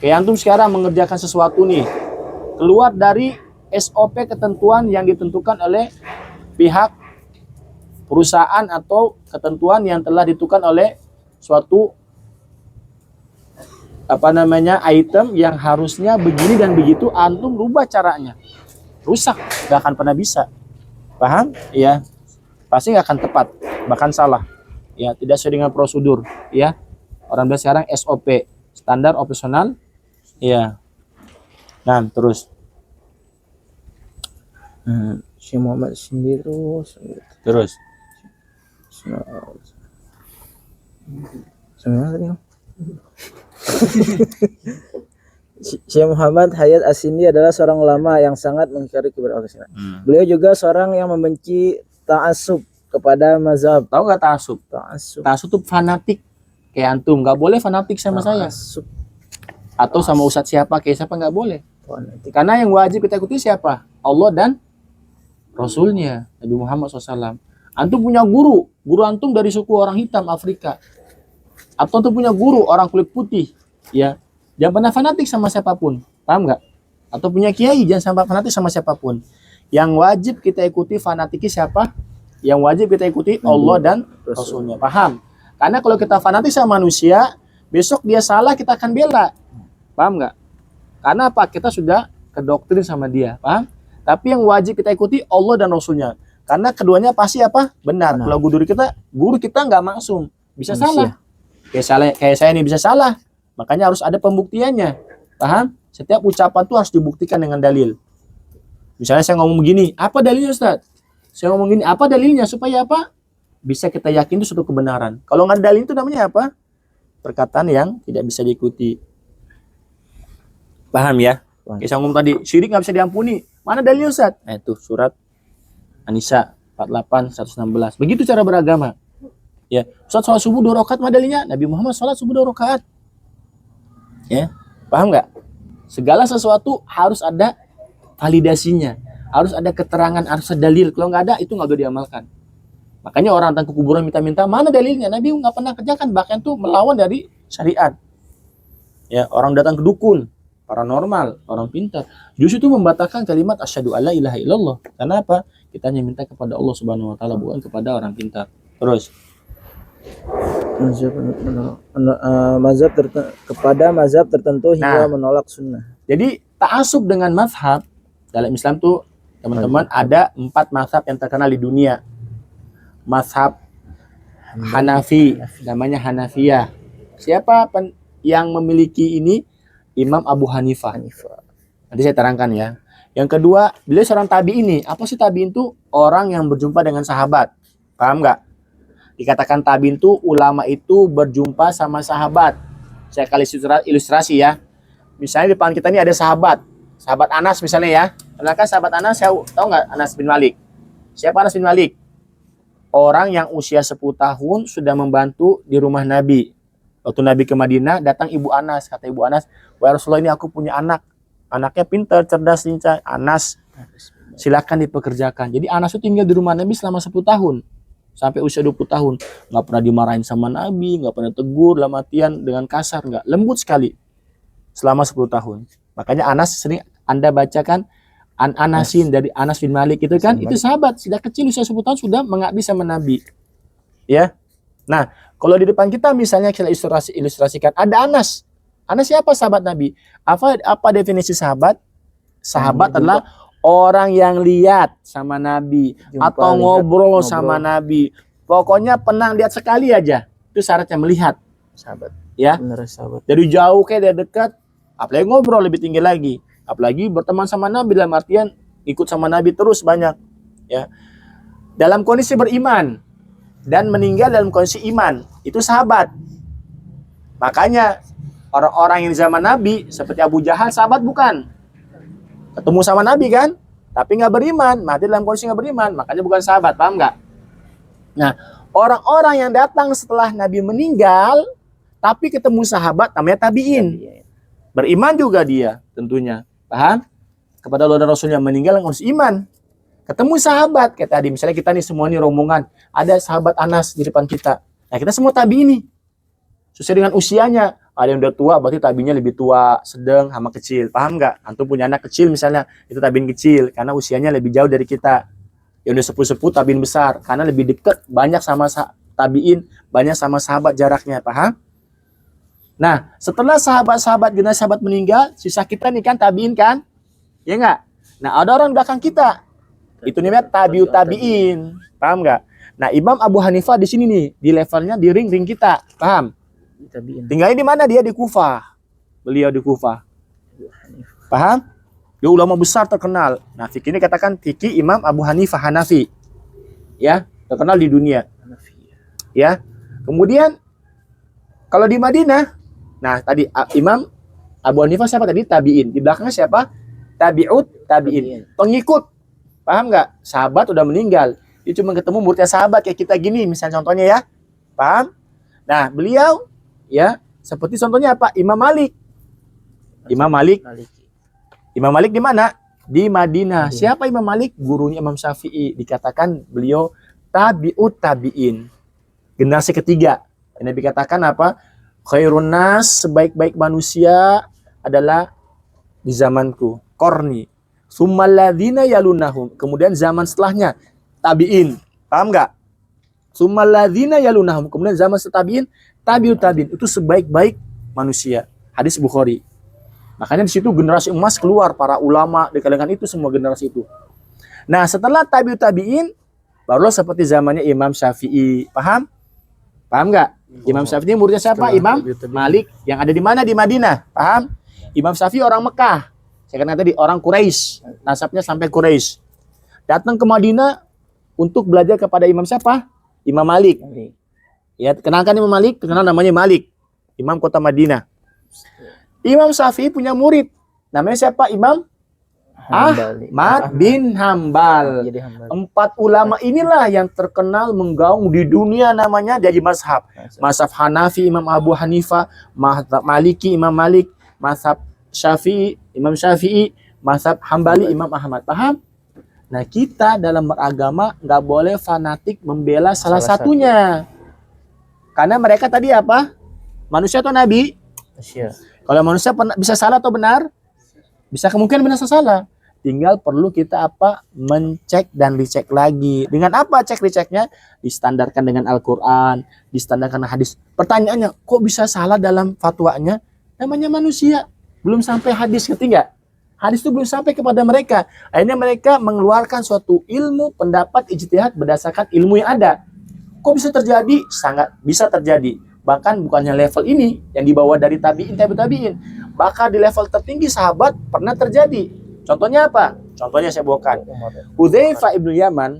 Kayak antum sekarang mengerjakan sesuatu nih, keluar dari SOP ketentuan yang ditentukan oleh pihak perusahaan atau ketentuan yang telah ditentukan oleh suatu item yang harusnya begini dan begitu, antum rubah caranya, rusak, gak akan pernah bisa. Paham? Ya, pasti gak akan tepat, bahkan salah. Ya, tidak sesuai dengan prosedur. Ya, orang bilang sekarang SOP, standar operasional. Ya, nah terus. Syekh Muhammad sendiri Terus. Syekh Muhammad Hayat As-Sindi adalah seorang ulama yang sangat mengingkari kebid'ahan. Beliau juga seorang yang membenci ta'assub kepada mazhab. Tahu nggak ta'assub? Ta'assub itu fanatik. Kayak antum nggak boleh fanatik sama saya. Atau sama ustadz siapa, kayak siapa, nggak boleh. Karena yang wajib kita ikuti siapa? Allah dan Rasulnya, Nabi Muhammad SAW. Antum punya guru antum dari suku orang hitam Afrika, atau antum punya guru orang kulit putih, ya, jangan pernah fanatik sama siapapun, paham nggak? Atau punya kiai, jangan sampai fanatik sama siapapun. Yang wajib kita ikuti fanatiki siapa? Yang wajib kita ikuti Allah dan Rasulnya, paham? Karena kalau kita fanatik sama manusia, besok dia salah kita akan bela, paham nggak? Karena apa? Kita sudah kedoktrin sama dia, paham? Tapi yang wajib kita ikuti Allah dan Rasulnya. Karena keduanya pasti apa? Benar. Kalau guru kita nggak maksum, bisa salah. Kayak saya ini bisa salah. Makanya harus ada pembuktiannya. Paham? Setiap ucapan tuh harus dibuktikan dengan dalil. Misalnya saya ngomong begini, apa dalilnya Ustaz? Saya ngomong gini, apa dalilnya? Supaya apa? Bisa kita yakin itu suatu kebenaran. Kalau nggak ada dalil itu namanya apa? Perkataan yang tidak bisa diikuti. Paham ya? Kayak saya ngomong tadi, syirik nggak bisa diampuni. Mana dalilnya Ustaz? Nah itu surat An-Nisa 48 116. Begitu cara beragama. Ya, Ustaz sholat subuh 2 rakaat, mana dalilnya? Nabi Muhammad sholat subuh 2 rakaat. Ya, paham nggak? Segala sesuatu harus ada validasinya, harus ada keterangan, harus ada dalil. Kalau nggak ada, itu nggak boleh diamalkan. Makanya orang datang ke kuburan minta-minta, mana dalilnya? Nabi nggak pernah kerjakan, bahkan itu melawan dari syariat. Ya, orang datang ke dukun, paranormal, orang pintar, justru itu membatalkan kalimat asyhadu alla ilaha illallah. Karena apa? Kita hanya minta kepada Allah Subhanahu wa taala, bukan kepada orang pintar. Terus mazhab tertentu hingga menolak sunnah. Jadi ta'assub dengan mazhab dalam Islam tuh teman-teman ada 4 mazhab yang terkenal di dunia. Mazhab Hanafi, namanya Hanafiyah. Siapa yang memiliki ini? Imam Abu Hanifah. Nanti saya terangkan ya. Yang kedua, beliau seorang tabi'in ini. Apa sih tabi'in itu? Orang yang berjumpa dengan sahabat. Paham nggak? Dikatakan tabiin itu ulama itu berjumpa sama sahabat. Saya kali ilustrasi ya. Misalnya di depan kita ini ada sahabat Anas misalnya ya. Kenalkan sahabat Anas, saya tahu nggak Anas bin Malik? Siapa Anas bin Malik? Orang yang usia 10 tahun sudah membantu di rumah Nabi. Waktu Nabi ke Madinah, datang ibu Anas. Kata ibu Anas, "Wahai Rasulullah, ini aku punya anak. Anaknya pintar, cerdas, lincah. Anas, silakan dipekerjakan." Jadi Anas itu tinggal di rumah Nabi selama 10 tahun. Sampai usia 20 tahun. Nggak pernah dimarahin sama Nabi, nggak pernah tegur, dalam artian dengan kasar. Nggak, lembut sekali. Selama 10 tahun. Makanya Anas sering Anda bacakan Anasin dari Anas bin Malik itu kan, itu sahabat. Sudah kecil usia 10 tahun sudah mengabdi sama Nabi. Ya. Nah, kalau di depan kita misalnya kita ilustrasikan ada Anas. Anas siapa sahabat Nabi? Apa definisi sahabat? Sahabat adalah orang yang lihat sama Nabi atau ngobrol sama Nabi. Pokoknya pernah lihat sekali aja. Itu syaratnya melihat. Sahabat. Ya. Benar sahabat. Dari jauh kayak dari dekat, apalagi ngobrol lebih tinggi lagi. Apalagi berteman sama Nabi dalam artian ikut sama Nabi terus banyak. Ya. Dalam kondisi beriman dan meninggal dalam kondisi iman, itu sahabat. Makanya orang-orang yang di zaman Nabi seperti Abu Jahal sahabat bukan? Ketemu sama Nabi kan, tapi nggak beriman, mati dalam kondisi nggak beriman, makanya bukan sahabat, paham nggak? Nah, orang-orang yang datang setelah Nabi meninggal, tapi ketemu sahabat, namanya tabiin. Beriman juga dia, tentunya, paham? Kepada Allah dan Rasulnya meninggal dalam kondisi iman. Ketemu sahabat, kayak tadi, misalnya kita nih semua nih rombongan, ada sahabat Anas di depan kita. Nah, kita semua tabiin nih, sesuai dengan usianya. Ada yang udah tua, berarti tabinya lebih tua, sedang, sama kecil. Paham nggak? Antum punya anak kecil misalnya, itu tabiin kecil, karena usianya lebih jauh dari kita. Yang udah sepuh-sepuh, tabiin besar, karena lebih dekat, banyak sama tabiin, banyak sama sahabat jaraknya, paham? Nah, setelah sahabat-sahabat, generasi sahabat meninggal, sisa kita nih kan tabiin kan? Ya nggak? Nah, ada orang belakang kita. Itu namanya tabiin. Paham nggak? Nah, Imam Abu Hanifah di sini nih, di levelnya di ring kita. Paham? Tinggalnya di mana? Dia di Kufah. Beliau di Kufah. Paham? Dia ulama besar terkenal. Nah, fikih ini katakan fikih Imam Abu Hanifah Hanafi. Ya, terkenal di dunia. Ya. Kemudian kalau di Madinah, nah tadi Imam Abu Hanifah siapa tadi? Tabiin. Di belakangnya siapa? Tabiin. Pengikut. Paham nggak? Sahabat udah meninggal. Dia cuma ketemu muridnya sahabat kayak kita gini, misalnya contohnya ya. Paham? Nah, beliau ya, seperti contohnya apa? Imam Malik. Imam Malik di mana? Di Madinah. Siapa Imam Malik? Gurunya Imam Syafi'i. Dikatakan beliau tabiin. Generasi ketiga. Ini dikatakan apa? Khairun nas, sebaik-baik manusia adalah di zamanku. Qarni. Tsummal ladzina yalunahum. Kemudian zaman setelahnya tabiin. Paham nggak? Tsummal ladzina yalunahum. Kemudian zaman setelah tabiin itu sebaik-baik manusia. Hadis Bukhari. Makanya di situ generasi emas keluar, para ulama di kalangan itu, semua generasi itu. Nah, setelah tabiin barulah seperti zamannya Imam Syafi'i. Paham? Paham nggak? Imam Syafi'i muridnya siapa? Imam Malik yang ada di mana? Di Madinah. Paham? Imam Syafi'i orang Mekah. Saya katakan tadi orang Quraisy, nasabnya sampai Quraisy. Datang ke Madinah untuk belajar kepada Imam siapa? Imam Malik. Ya, kenalkan Imam Malik, terkenal namanya Malik, Imam kota Madinah. Imam Syafi'i punya murid, namanya siapa? Imam Ahmad bin Hambal. 4 ulama inilah yang terkenal menggaung di dunia, namanya jadi mazhab. Mazhab Hanafi Imam Abu Hanifah, mazhab Maliki Imam Malik, mazhab Syafi'i Imam Syafi'i, mazhab Hambali Imam Ahmad. Paham? Nah, kita dalam beragama nggak boleh fanatik membela salah satunya. Karena mereka tadi apa? Manusia atau nabi? Kalau manusia bisa salah atau benar? Bisa kemungkinan benar atau salah. Tinggal perlu kita apa? Mencek dan dicek lagi. Dengan apa cek diceknya? Distandarkan dengan Al-Quran, distandarkan hadis. Pertanyaannya, kok bisa salah dalam fatwanya? Namanya manusia. Belum sampai hadis, ngerti nggak? Hadis itu belum sampai kepada mereka. Akhirnya mereka mengeluarkan suatu ilmu, pendapat, ijtihad berdasarkan ilmu yang ada. Kok bisa terjadi? Sangat bisa terjadi. Bahkan bukannya level ini yang dibawa dari tabiin. Bahkan di level tertinggi sahabat pernah terjadi. Contohnya apa? Contohnya saya bawakan. Hudzaifah ibnu Yaman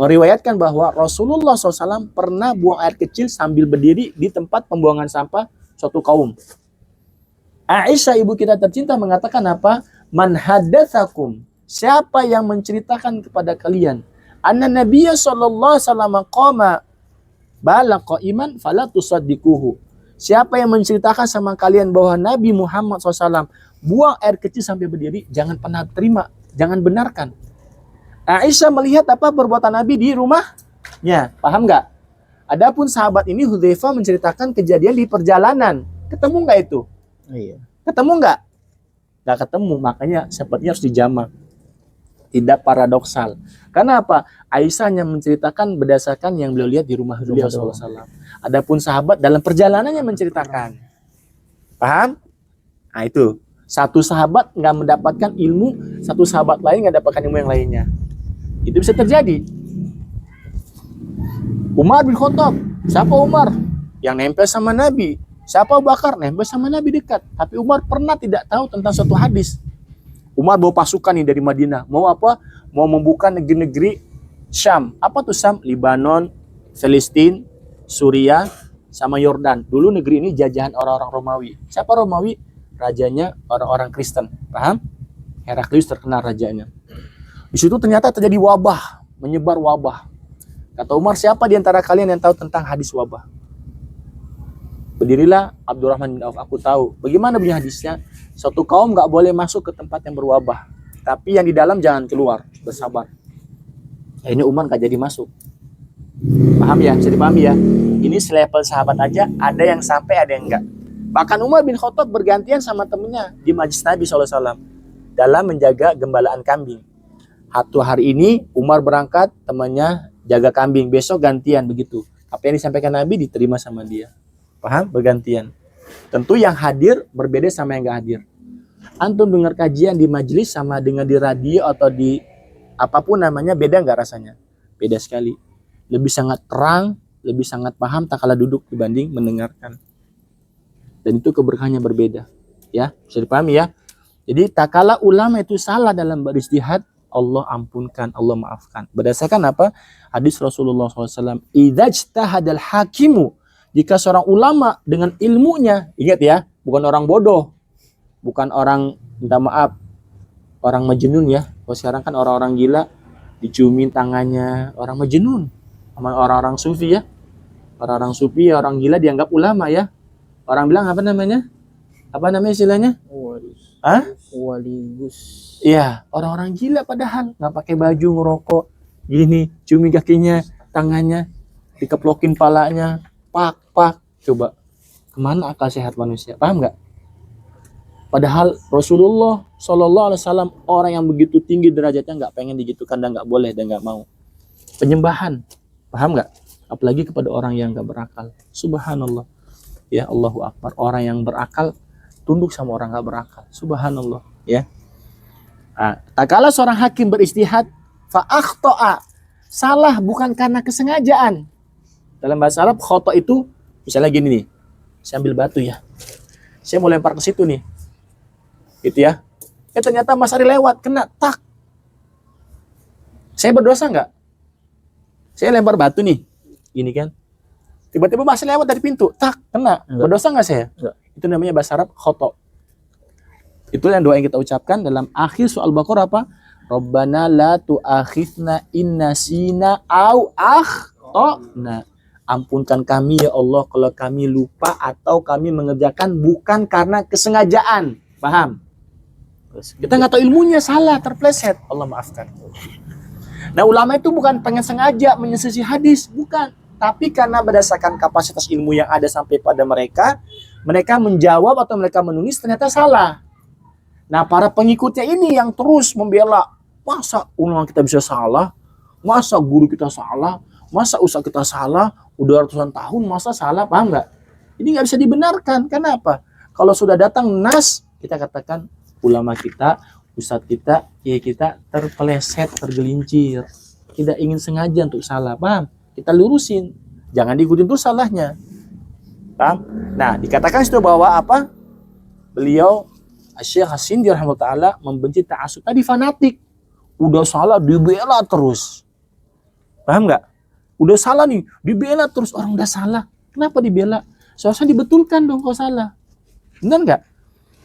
meriwayatkan bahwa Rasulullah SAW pernah buang air kecil sambil berdiri di tempat pembuangan sampah suatu kaum. Aisyah ibu kita tercinta mengatakan apa? Man hadatsakum, siapa yang menceritakan kepada kalian, anna Nabiyya sallallahu alaihi wasallam qama bala qa'iman fala tusaddiquhu. Siapa yang menceritakan sama kalian bahwa Nabi Muhammad SAW buang air kecil sampai berdiri, jangan pernah terima, jangan benarkan. Aisyah melihat apa perbuatan Nabi di rumahnya, paham nggak? Adapun sahabat ini Hudzaifah menceritakan kejadian di perjalanan. Ketemu nggak itu? Iya. Ketemu nggak? Nggak ketemu, makanya sepertinya harus dijamak. Tidak paradoksal. Karena apa? Aisyah hanya menceritakan berdasarkan yang beliau lihat di rumah beliau SAW. Adapun sahabat dalam perjalanannya menceritakan. Paham? Nah itu. Satu sahabat nggak mendapatkan ilmu, satu sahabat lain nggak dapatkan ilmu yang lainnya. Itu bisa terjadi. Umar bin Khattab. Siapa Umar? Yang nempel sama Nabi. Siapa Abu Bakar? Nempel sama Nabi dekat. Tapi Umar pernah tidak tahu tentang suatu hadis. Umar bawa pasukan nih dari Madinah. Mau apa? Mau membuka negeri-negeri Syam. Apa tuh Syam? Libanon, Filistin, Suriah, sama Yordan. Dulu negeri ini jajahan orang-orang Romawi. Siapa Romawi? Rajanya orang-orang Kristen. Paham? Heraklius terkenal rajanya. Di situ ternyata terjadi wabah. Menyebar wabah. Kata Umar, siapa di antara kalian yang tahu tentang hadis wabah? Berdirilah Abdurrahman bin Auf, aku tahu. Bagaimana bunyi hadisnya? Suatu kaum nggak boleh masuk ke tempat yang berwabah. Tapi yang di dalam jangan keluar. Bersabar. Ini Umar nggak jadi masuk. Paham ya? Bisa dipahami ya? Ini selevel sahabat aja. Ada yang sampai, ada yang enggak. Bahkan Umar bin Khattab bergantian sama temennya di majlis Nabi SAW. Dalam menjaga gembalaan kambing. Satu hari ini Umar berangkat, temannya jaga kambing. Besok gantian begitu. Apa yang disampaikan Nabi diterima sama dia. Paham? Bergantian. Tentu yang hadir berbeda sama yang gak hadir. Antum dengar kajian di majelis sama dengan di radio atau di apapun namanya, beda nggak rasanya? Beda sekali. Lebih sangat terang, lebih sangat paham tak kala duduk dibanding mendengarkan. Dan itu keberkahannya berbeda. Ya, bisa dipahami ya. Jadi tak kala ulama itu salah dalam beristihad, Allah ampunkan, Allah maafkan. Berdasarkan apa? Hadis Rasulullah SAW. Idza ijtahadal hakimu, jika seorang ulama dengan ilmunya, ingat ya, bukan orang bodoh, bukan orang, minta maaf, orang majnun ya. Kalau sekarang kan orang-orang gila diciumin tangannya, orang majnun. Sama orang-orang sufi ya. Orang-orang sufi, orang gila dianggap ulama ya. Orang bilang apa namanya? Apa namanya istilahnya? Hah? Waligus. Iya, orang-orang gila padahal nggak pakai baju, ngerokok, gini, ciumin kakinya, tangannya, dikeplokin palanya, pak. Coba, kemana akal sehat manusia? Paham nggak? Padahal Rasulullah SAW orang yang begitu tinggi derajatnya nggak pengen digitukan dan nggak boleh dan nggak mau. Penyembahan, paham nggak? Apalagi kepada orang yang nggak berakal. Subhanallah. Ya Allahu Akbar. Orang yang berakal tunduk sama orang nggak berakal. Subhanallah. Ya. Nah, tak kala seorang hakim beristihad, fa'akhto'a, salah bukan karena kesengajaan. Dalam bahasa Arab, khoto itu misalnya gini nih, saya ambil batu ya, saya mau lempar ke situ nih, gitu ya. Ternyata Mas Ari lewat, kena, tak. Saya berdosa nggak? Saya lempar batu nih, gini kan. Tiba-tiba Mas Ari lewat dari pintu, tak, kena. Enggak. Berdosa nggak saya? Enggak. Itu namanya bahasa Arab khoto. Itu yang doa yang kita ucapkan dalam akhir surah Al-Baqarah apa? Rabbana la tu'akhidna in nasina au akhtana. Ampunkan kami ya Allah kalau kami lupa atau kami mengerjakan bukan karena kesengajaan. Paham? Kita nggak tahu ilmunya, salah, terpleset. Allah maafkan. Nah, ulama itu bukan pengen sengaja menyelisih hadis, bukan. Tapi karena berdasarkan kapasitas ilmu yang ada sampai pada mereka, mereka menjawab atau mereka menulis ternyata salah. Nah, para pengikutnya ini yang terus membela. Masa ulama kita bisa salah? Masa guru kita salah? Masa ustaz kita salah? Udah ratusan tahun masa salah, paham nggak? Ini nggak bisa dibenarkan. Kenapa? Kalau sudah datang nas, kita katakan ulama kita, ustadz kita, kiai kita terpeleset, tergelincir. Tidak ingin sengaja untuk salah, paham? Kita lurusin. Jangan diikutin terus salahnya. Paham? Nah, dikatakan situ bahwa apa? Beliau Syekh As-Sindi rahimahullah taala membenci ta'assub tadi, fanatik. Udah salah dibela terus. Paham nggak? Udah salah nih, dibela terus, orang udah salah. Kenapa dibela? Seharusnya dibetulkan dong kalau salah. Benar nggak?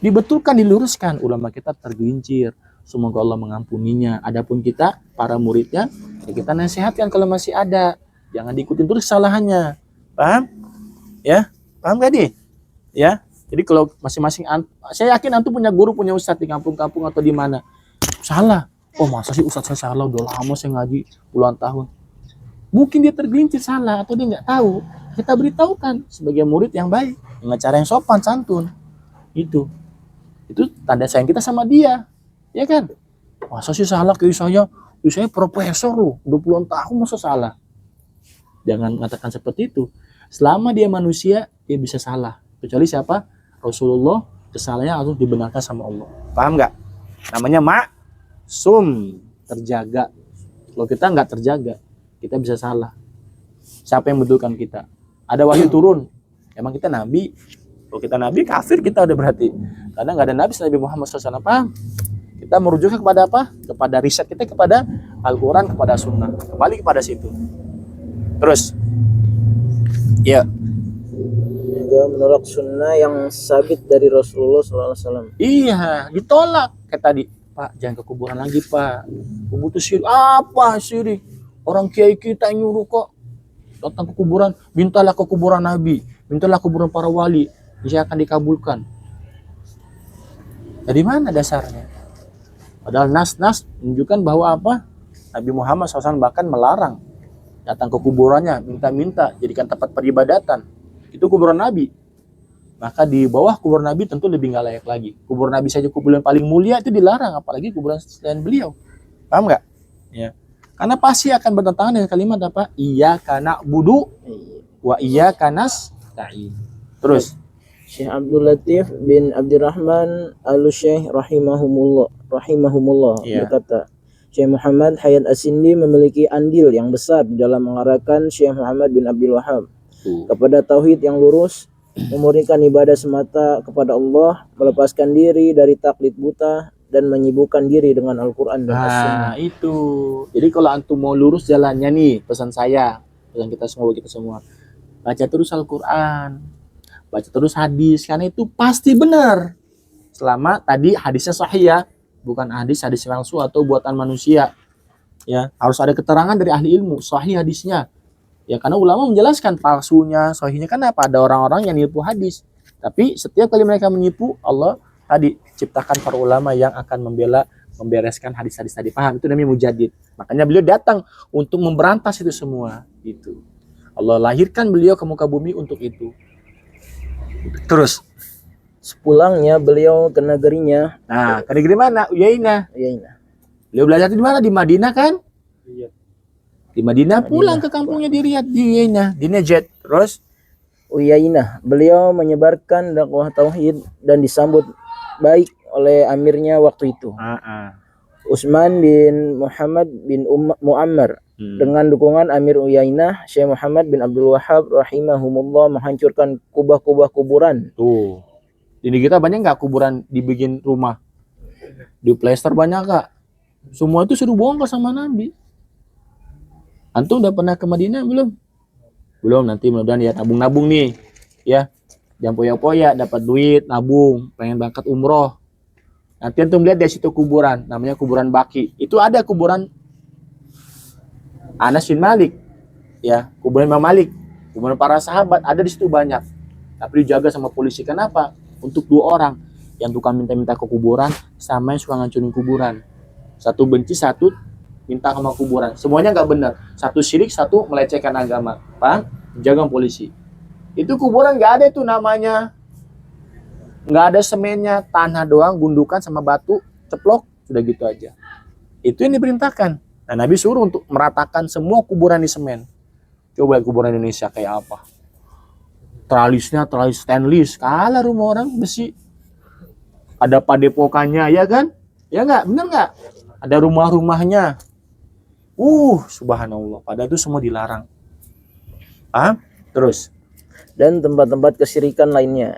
Dibetulkan, diluruskan. Ulama kita tergelincir. Semoga Allah mengampuninya. Adapun kita, para muridnya, ya kita nasihatkan kalau masih ada. Jangan diikutin terus kesalahannya. Paham? Ya? Paham gak di? Ya? Jadi kalau masing-masing, saya yakin antum punya guru, punya ustadz di kampung-kampung atau di mana. Salah. Oh masa sih ustadz saya salah? Udah lama saya ngaji puluhan tahun. Mungkin dia tergelincir salah atau dia nggak tahu. Kita beritahukan sebagai murid yang baik, dengan cara yang sopan, santun. Itu tanda sayang kita sama dia, ya kan? Masa sih salah kayak saya profesor loh, 20-an tahun masa salah. Jangan mengatakan seperti itu. Selama dia manusia, dia bisa salah. Kecuali siapa? Rasulullah, kesalahannya harus dibenarkan sama Allah. Paham nggak? Namanya maksum, terjaga. Kalau kita nggak terjaga, kita bisa salah. Siapa yang betulkan kita? Ada wahyu turun, emang kita nabi? Kalau kita nabi, kafir kita udah berarti. Karena nggak ada nabi selain Nabi Muhammad SAW. Paham? Kita merujuknya kepada apa? Kepada riset kita, kepada Al-Quran, kepada Sunnah. Kembali kepada situ. Terus, ya. Juga menolak sunnah yang sabit dari Rasulullah SAW. Iya, ditolak. Kayak tadi, Pak, jangan ke kuburan lagi, Pak. Kubur itu syirik. Apa syirik? Orang kiai kita nyuruh kok datang ke kuburan. Mintalah ke kuburan Nabi, mintalah ke kuburan para wali, bisa akan dikabulkan. Dari mana dasarnya? Padahal nas-nas menunjukkan bahwa apa? Nabi Muhammad SAW bahkan melarang datang ke kuburannya, minta-minta, jadikan tempat peribadatan. Itu kuburan Nabi. Maka di bawah kuburan Nabi tentu lebih nggak layak lagi. Kuburan Nabi saja kuburan paling mulia itu dilarang, apalagi kuburan selain beliau. Paham nggak? Ya. Karena pasti akan bertentangan dengan kalimat apa? Iyyaka na'budu wa iyyaka nasta'in. Terus Syekh Abdul Latif bin Abdurrahman Al-Syekh rahimahumullah Iya. berkata, Syekh Muhammad Hayat As-Sindi memiliki andil yang besar di dalam mengarahkan Syekh Muhammad bin Abdul Wahhab kepada tauhid yang lurus, memurnikan ibadah semata kepada Allah, melepaskan diri dari taklid buta, dan menyibukkan diri dengan Al-Quran dan As-Sunnah. nah itu. Jadi kalau antum mau lurus jalannya nih, pesan saya, pesan kita semua, baca terus Al-Quran, baca terus hadis, karena itu pasti benar. Selama tadi hadisnya sahih ya, bukan hadis palsu atau buatan manusia. Ya, harus ada keterangan dari ahli ilmu, sahih hadisnya. Ya, karena ulama menjelaskan palsunya, sahihnya kan apa? Ada orang-orang yang nipu hadis. Tapi setiap kali mereka menipu, Allah tadi ciptakan para ulama yang akan membereskan hadis-hadis tadi. Paham? Itu namanya mujadid. Makanya beliau datang untuk memberantas itu semua. Itu. Allah lahirkan beliau ke muka bumi untuk itu. Terus, Sepulangnya beliau ke negerinya, nah, ke negeri mana? Uyainah. Beliau belajar di mana? Di Madinah kan? Iya. Di Madinah pulang ke kampungnya di Riyadh, di Uyainah, di Najd. Terus, Uyainah, beliau menyebarkan dakwah tauhid dan disambut baik oleh amirnya waktu itu, Utsman bin Muhammad bin Muammar. Dengan dukungan Amir Uyainah, Syekh Muhammad bin Abdul Wahhab rahimahumullah menghancurkan kubah-kubah kuburan. tuh. Di kita banyak nggak kuburan dibikin rumah? Di plester banyak nggak? Semua itu suruh bongkar sama Nabi. Antum udah pernah ke Madinah belum? Belum, nanti mudah-mudahan ya nabung-nabung nih. Ya, jangan poya-poya, dapat duit, nabung, pengen berangkat umroh. Nanti antum lihat di situ kuburan, namanya kuburan Baki. Itu ada kuburan Anas bin Malik. Ya, kuburan Imam Malik, kuburan para sahabat ada di situ banyak. Tapi dijaga sama polisi. Kenapa? Untuk 2 orang yang tukang minta-minta ke kuburan sama yang suka ngancurin kuburan. Satu benci, satu minta sama kuburan. Semuanya nggak benar. Satu syirik, satu melecehkan agama. Paham? Jaga polisi. Itu kuburan nggak ada itu namanya. Nggak ada semennya, tanah doang, gundukan sama batu, ceplok, sudah gitu aja. Itu yang diperintahkan. Nah, Nabi suruh untuk meratakan semua kuburan di semen. Coba kuburan Indonesia kayak apa? Tralisnya tralis stainless, kalah rumah orang besi. Ada padepokannya, ya kan? Ya nggak? Bener nggak? Ada rumah-rumahnya. Subhanallah. Padahal itu semua dilarang. Terus. Dan tempat-tempat kesyirikan lainnya.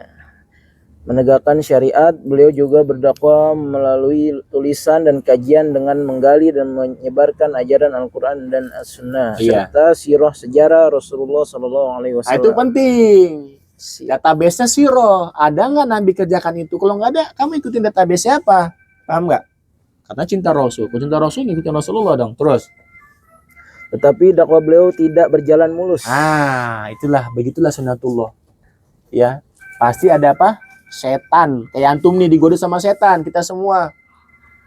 menegakkan syariat. Beliau juga berdakwah melalui tulisan dan kajian dengan menggali dan menyebarkan ajaran Al-Quran dan As-Sunnah Iya. serta sirah sejarah Rasulullah Sallallahu Alaihi Nah, itu Wasallam. penting. Database-nya sirah. Ada nggak Nabi kerjakan itu? Kalau nggak ada, kamu ikutin database siapa? Paham nggak? Karena cinta Rasul. Kalau cinta Rasul, ikutin Rasulullah dong. Terus. Tetapi dakwah beliau tidak berjalan mulus. Begitulah sunnatullah. Ya, pasti ada apa? Setan. Kayak antum nih digoda sama setan, kita semua.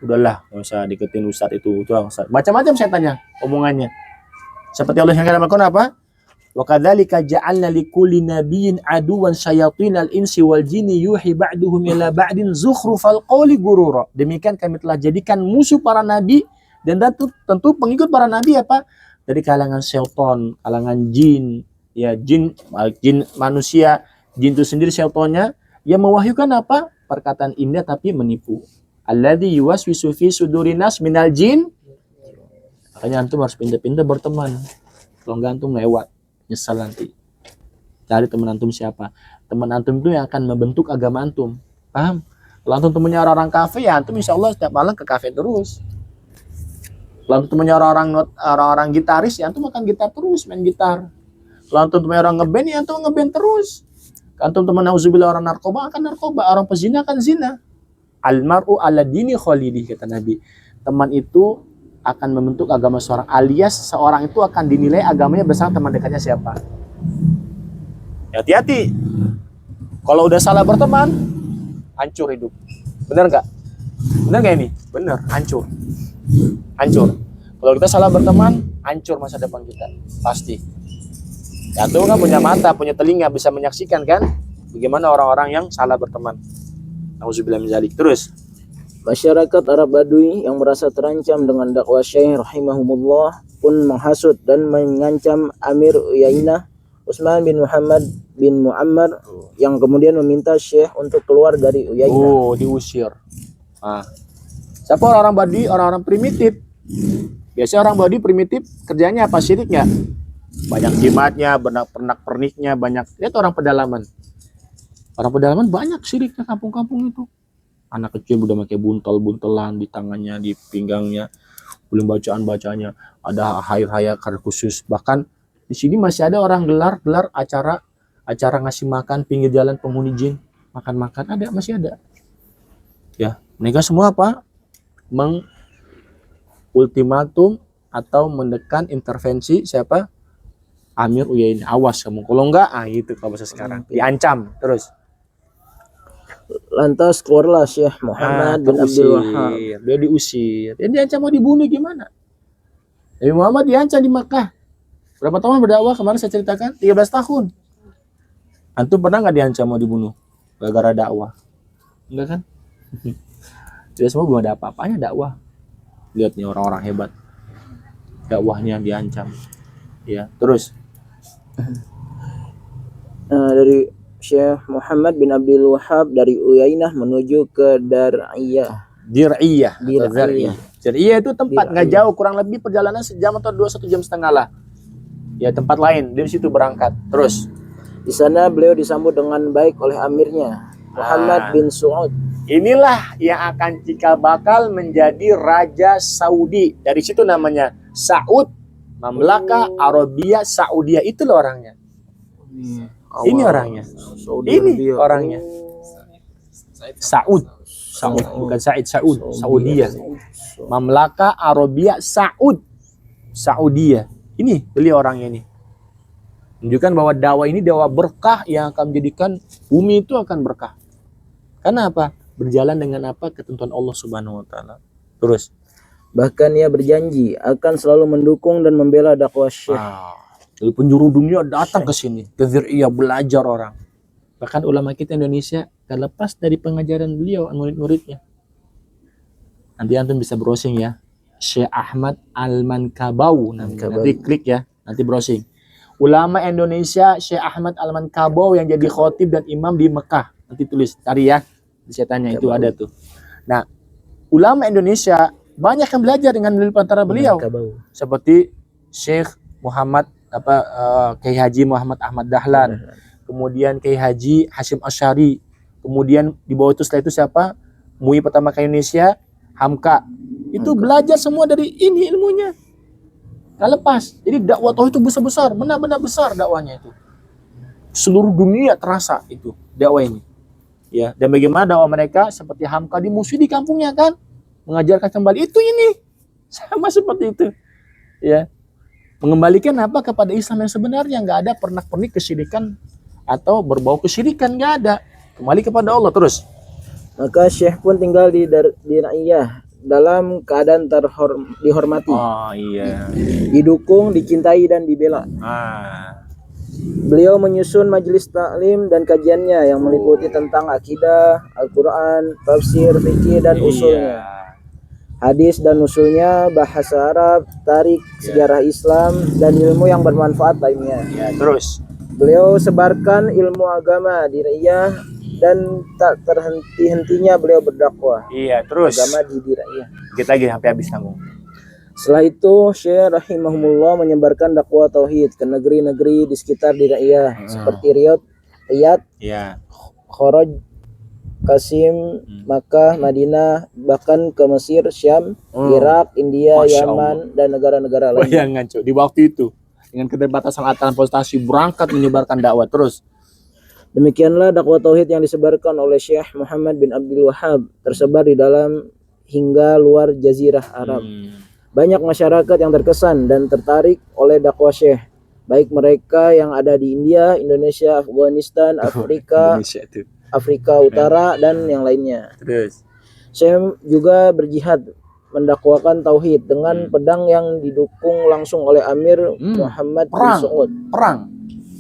Udahlah, nggak usah deketin ustadz itu. Macam-macam setannya, omongannya. Seperti Allah yang dalam Al-Quran apa? Wa kadzalika ja'alna likulli nabiyyin aduwan syayatinal insi wal jinni yuhi ba'duhum ila ba'din zukhrufal qawli gurura. Demikian kami telah jadikan musuh para nabi dan tentu pengikut para nabi apa? Dari kalangan syaitan, kalangan jin, ya jin manusia, jin itu sendiri syaitannya yang mewahyukan apa? Perkataan indah tapi menipu. Alladzi yuwaswisu fi sudurinas minal jin. Makanya antum harus pintar-pintar berteman. Kalau enggak antum lewat, nyesal nanti. Cari teman antum siapa? Teman antum itu yang akan membentuk agama antum. Paham? Kalau antum temannya orang-orang kafe, ya antum insya Allah setiap malam ke kafe terus. Kalau antum temannya orang-orang gitaris, ya antum akan gitar terus, main gitar. Kalau antum temannya orang ngeband, ya antum ngeband terus. Kalau antum teman nauzubillah orang narkoba, akan narkoba. Orang pezina akan zina. Almar'u ala dini khalidih, kata Nabi. Teman itu akan membentuk agama seorang, alias seorang itu akan dinilai agamanya bersama teman dekatnya siapa. Hati-hati. Kalau udah salah berteman, hancur hidup. Bener nggak? Bener nggak ini? Bener, hancur. Hancur. Kalau kita salah berteman, hancur masa depan kita. Pasti. Ya tuh kan punya mata, punya telinga, bisa menyaksikan kan bagaimana orang-orang yang salah berteman. Nauzubillah min dzalik. Terus. Masyarakat Arab Badui yang merasa terancam dengan dakwah Syekh rahimahumullah pun menghasut dan mengancam Amir Uyainah Utsman bin Muhammad bin Muammar yang kemudian meminta Syekh untuk keluar dari Uyainah. Oh, diusir. Nah, siapa orang-orang Badui? Orang-orang primitif. Biasanya orang Badui primitif kerjanya apa? Syirik nggak? Banyak jimatnya, pernak-perniknya, banyak. Lihat orang pedalaman. Orang pedalaman banyak syiriknya kampung-kampung itu. Anak kecil udah pakai buntel-buntelan di tangannya, di pinggangnya, belum bacaan-bacanya, ada hayar-hayar khusus. Bahkan di sini masih ada orang gelar acara ngasih makan pinggir jalan penghuni jin, makan-makan ada, masih ada. Ya, mereka semua apa? Mengultimatum atau mendekan intervensi siapa? Amir Uyainah. Awas kamu, kalau enggak, itu kalau bahasa sekarang, diancam terus. Lantas keluarlah Syekh Muhammad bin Abdul Wahhab. Dia diusir. Dia diancam mau dibunuh gimana? Nabi Muhammad diancam di Makkah. Berapa tahun berdakwah? Kemarin saya ceritakan 13 tahun. Antum pernah nggak diancam mau dibunuh gara-gara dakwah? Enggak kan? Tidak semua belum ada apa-apanya dakwah. Lihat nih orang-orang hebat. Dakwahnya diancam. Ya, terus. Dari Syekh Muhammad bin Abdul Wahhab dari Uyainah menuju ke Dar'iyah. Dir'iyah. Dir'iyah itu tempat nggak Dir'iyah. jauh, kurang lebih perjalanan sejam atau 1 jam setengah lah. Ya, tempat lain dari situ berangkat. Terus Di sana beliau disambut dengan baik oleh amirnya Muhammad bin Saud. inilah yang akan cikal bakal menjadi Raja Saudi. Dari situ namanya Saud, Mamlaka Arabia Saudia, itu loh orangnya. Ini orangnya. Ini orangnya. Saud, bukan Said, Saudia. Mamlaka Arabia Saudia. Ini beliau orangnya ini. Menunjukkan bahwa dakwah ini dakwah berkah yang akan menjadikan bumi itu akan berkah. Karena apa? Berjalan dengan apa? Ketentuan Allah Subhanahu wa taala. Terus. Bahkan ia berjanji akan selalu mendukung dan membela dakwah Syekh. Jadi penjuru dunia datang ke sini, ke Dzir'iyah belajar orang. Bahkan ulama kita Indonesia gak lepas dari pengajaran beliau, murid-muridnya. Nanti antum bisa browsing ya. Syekh Ahmad Al-Mankabau namanya. Nanti klik ya, nanti browsing. Ulama Indonesia Syekh Ahmad Al-Mankabau yang jadi khotib dan imam di Mekah. Nanti tulis, cari ya. Saya tanya itu ada tuh. Nah, ulama Indonesia banyak yang belajar dengan antara beliau. Seperti Syekh Muhammad Kiai Haji Muhammad Ahmad Dahlan, kemudian Kiai Haji Hasyim Asy'ari, Kemudian di bawah itu setelah itu siapa? MUI pertama ke Indonesia, Hamka. Itu belajar semua dari ini ilmunya. Gak lepas. Jadi dakwah tauhid itu besar-besar, benar-benar besar dakwahnya itu. Seluruh dunia terasa itu dakwah ini. Ya, dan bagaimana dakwah mereka seperti Hamka dimusuhi di kampungnya kan? Mengajarkan kembali itu ini. Sama seperti itu. Ya. Mengembalikan apa kepada Islam yang sebenarnya, nggak ada pernak-pernik kesyirikan atau berbau kesyirikan, nggak ada. Kembali kepada Allah terus. Maka Syekh pun tinggal di Naiyah dalam keadaan dihormati, Oh iya. didukung, dicintai dan dibela. Beliau menyusun majelis taklim dan kajiannya yang meliputi tentang akidah, Al-Quran, tafsir, fikih dan usulnya, hadis dan usulnya, bahasa Arab, tarik, sejarah Islam dan ilmu yang bermanfaat lainnya. Ya, terus. Beliau sebarkan ilmu agama di Riyah dan tak terhenti-hentinya beliau berdakwah Iya, terus. agama di Riyah. Kita lagi sampai habis tanggung. Setelah itu Syekh rahimahumullah menyebarkan dakwah tauhid ke negeri-negeri di sekitar di Riyah seperti Riyadh, Iya. Kharaj, Qasim, Makkah, Madinah, bahkan ke Mesir, Syam, Irak, India, Masya Yaman dan negara-negara lain. Bayangkan cuy, di waktu itu dengan keterbatasan alat transportasi berangkat menyebarkan dakwah terus. Demikianlah dakwah tauhid yang disebarkan oleh Syekh Muhammad bin Abdul Wahhab tersebar di dalam hingga luar jazirah Arab. Banyak masyarakat yang terkesan dan tertarik oleh dakwah Syekh, baik mereka yang ada di India, Indonesia, Afghanistan, Afrika, Indonesia itu. Afrika Utara dan yang lainnya. Terus. Syekh juga berjihad mendakwakan tauhid dengan pedang yang didukung langsung oleh Amir Muhammad bin Perang. Saud, Perang.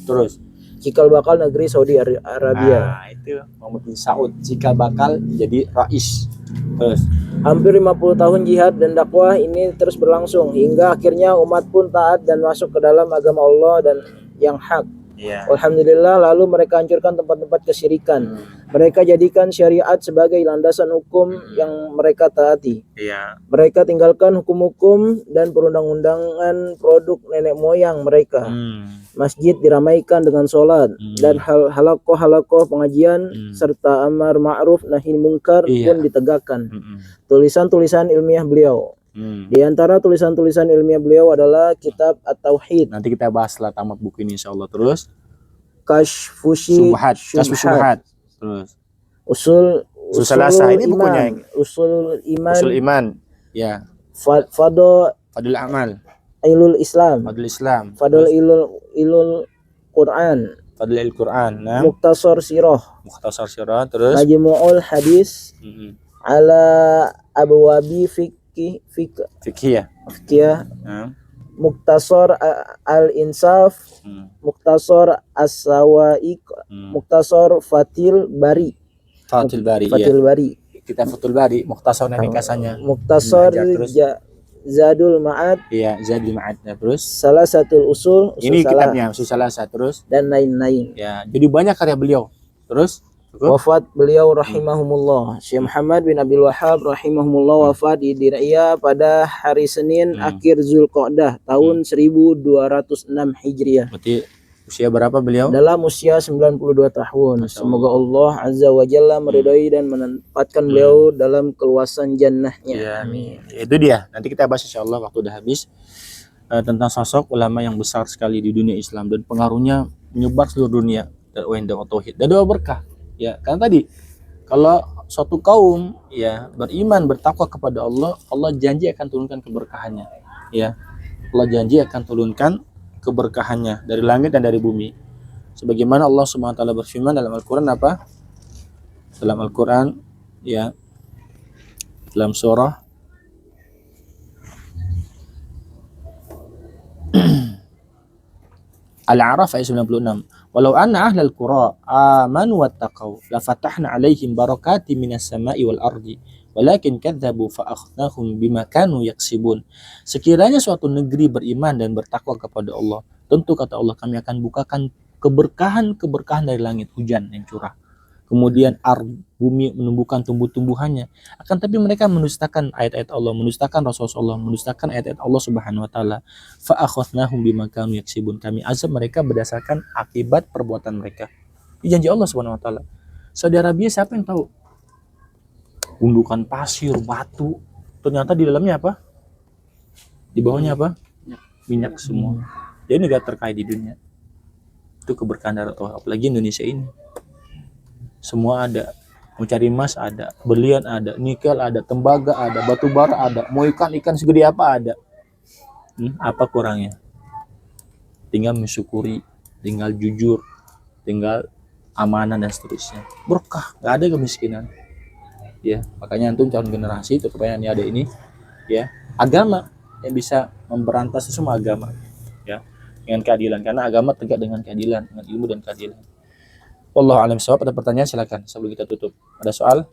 Terus. cikal bakal negeri Saudi Arabia. Nah, itu Muhammad bin Saud jika bakal jadi rais. Terus. Hampir 50 tahun jihad dan dakwah ini terus berlangsung hingga akhirnya umat pun taat dan masuk ke dalam agama Allah dan yang hak. Iya. Alhamdulillah, lalu mereka hancurkan tempat-tempat kesyirikan. Mereka jadikan syariat sebagai landasan hukum yang mereka taati. Iya. Mereka tinggalkan hukum-hukum dan perundang-undangan produk nenek moyang mereka. Masjid diramaikan dengan sholat dan halakoh-halakoh pengajian serta amar ma'ruf nahi mungkar pun ditegakkan. Tulisan-tulisan ilmiah beliau. Di antara tulisan-tulisan ilmiah beliau adalah kitab At-Tauhid, Nanti kita bahas setelah tamat buku ini insyaallah. Terus. Syubhat, Syubhat. Terus. Usul Salasah ini bukunya. Usul Iman, Usul Iman. Ya. Fadl Fadlul Amal. Ilul Islam, Fadlul Islam. Fadl Ilul Quran, Fadlul Quran. Nah. Muktasar Sirah, Mukhtasar Sirah. Terus. Majmu'ul Hadis, ala abwabi fikih, Fikih ya. Nah. Muktasar Al-Insaf, Muktasar As-Sawa'iq, Muktasar Fathil Bari. Fathul Bari. Fathil Bari. Kita Fathul Bari. Mukhtasar ringkasannya. Muktasar Terus. Zadul Ma'ad, Iya, Zadul Ma'ad. Nah, terus. salah satu usul Ini salah, kitabnya Usul Salasah. Terus. dan lain-lain. Ya, jadi banyak karya beliau. Terus. Wafat beliau rahimahumullah. Syekh Muhammad bin Abdul Wahhab rahimahumullah wafat di Diriyah pada hari Senin akhir Zulqa'dah tahun 1206 Hijriah. Berarti usia berapa beliau? Dalam usia 92 tahun. Semoga Allah Azza wa Jalla meridai dan menempatkan beliau dalam keluasan jannahnya. Ya, amin. Itu dia. Nanti kita bahas insyaallah waktu udah habis tentang sosok ulama yang besar sekali di dunia Islam dan pengaruhnya menyebar seluruh dunia dakwah tauhid dan doa berkah. Ya, kan tadi kalau suatu kaum ya beriman bertakwa kepada Allah, Allah janji akan turunkan keberkahannya. Ya. Allah janji akan turunkan keberkahannya dari langit dan dari bumi. Sebagaimana Allah Subhanahu wa taala berfirman dalam Al-Qur'an apa? Dalam Al-Qur'an ya. Dalam surah Al-A'raf ayat 96. Walau anna ahlal qura amanu wattaqau la fatahna 'alaihim barakatin minas sama'i wal ardi walakin kadzabu fa akhadnahum bima kanu yaksibun. Sekiranya suatu negeri beriman dan bertakwa kepada Allah, tentu kata Allah kami akan bukakan keberkahan dari langit, hujan yang curah. Kemudian bumi menumbuhkan tumbuh-tumbuhannya. Akan tapi mereka mendustakan ayat-ayat Allah, mendustakan Rasulullah, mendustakan ayat-ayat Allah Subhanahu wa taala. Fa akhadnahum bima kanu yaksibun. Kami azab mereka berdasarkan akibat perbuatan mereka. Itu janji Allah Subhanahu wa taala. Saudi Arabia siapa yang tahu? Gundukan pasir, batu. Ternyata di dalamnya apa? Di bawahnya apa? Minyak semua. Jadi negara terkaya di dunia. Itu keberkahan dari Allah. Apalagi Indonesia ini. Semua ada. Mau cari emas ada, berlian ada, nikel ada, tembaga ada, batu bara ada, mau ikan segede apa ada. Apa kurangnya? Tinggal mensyukuri, tinggal jujur, tinggal amanah dan seterusnya. Berkah, nggak ada kemiskinan. Ya, makanya antum calon generasi itu kebanyakan ini ada ini, ya, agama yang bisa memberantas semua agama, ya, dengan keadilan. Karena agama tegak dengan keadilan, dengan ilmu dan keadilan. Wallahu a'lam bishawab. Ada pertanyaan silakan sebelum kita tutup. Ada soal?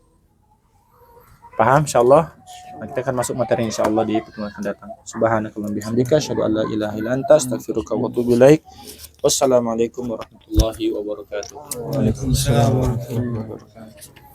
Paham insyaallah? Nah, kita akan masuk materi insyaallah di pertemuan akan datang. Subhanakallahumma bihamdika asyhadu an la ilaha illa anta astaghfiruka wa atubu ilaik. Wassalamualaikum warahmatullahi wabarakatuh. Waalaikumsalam warahmatullahi wabarakatuh.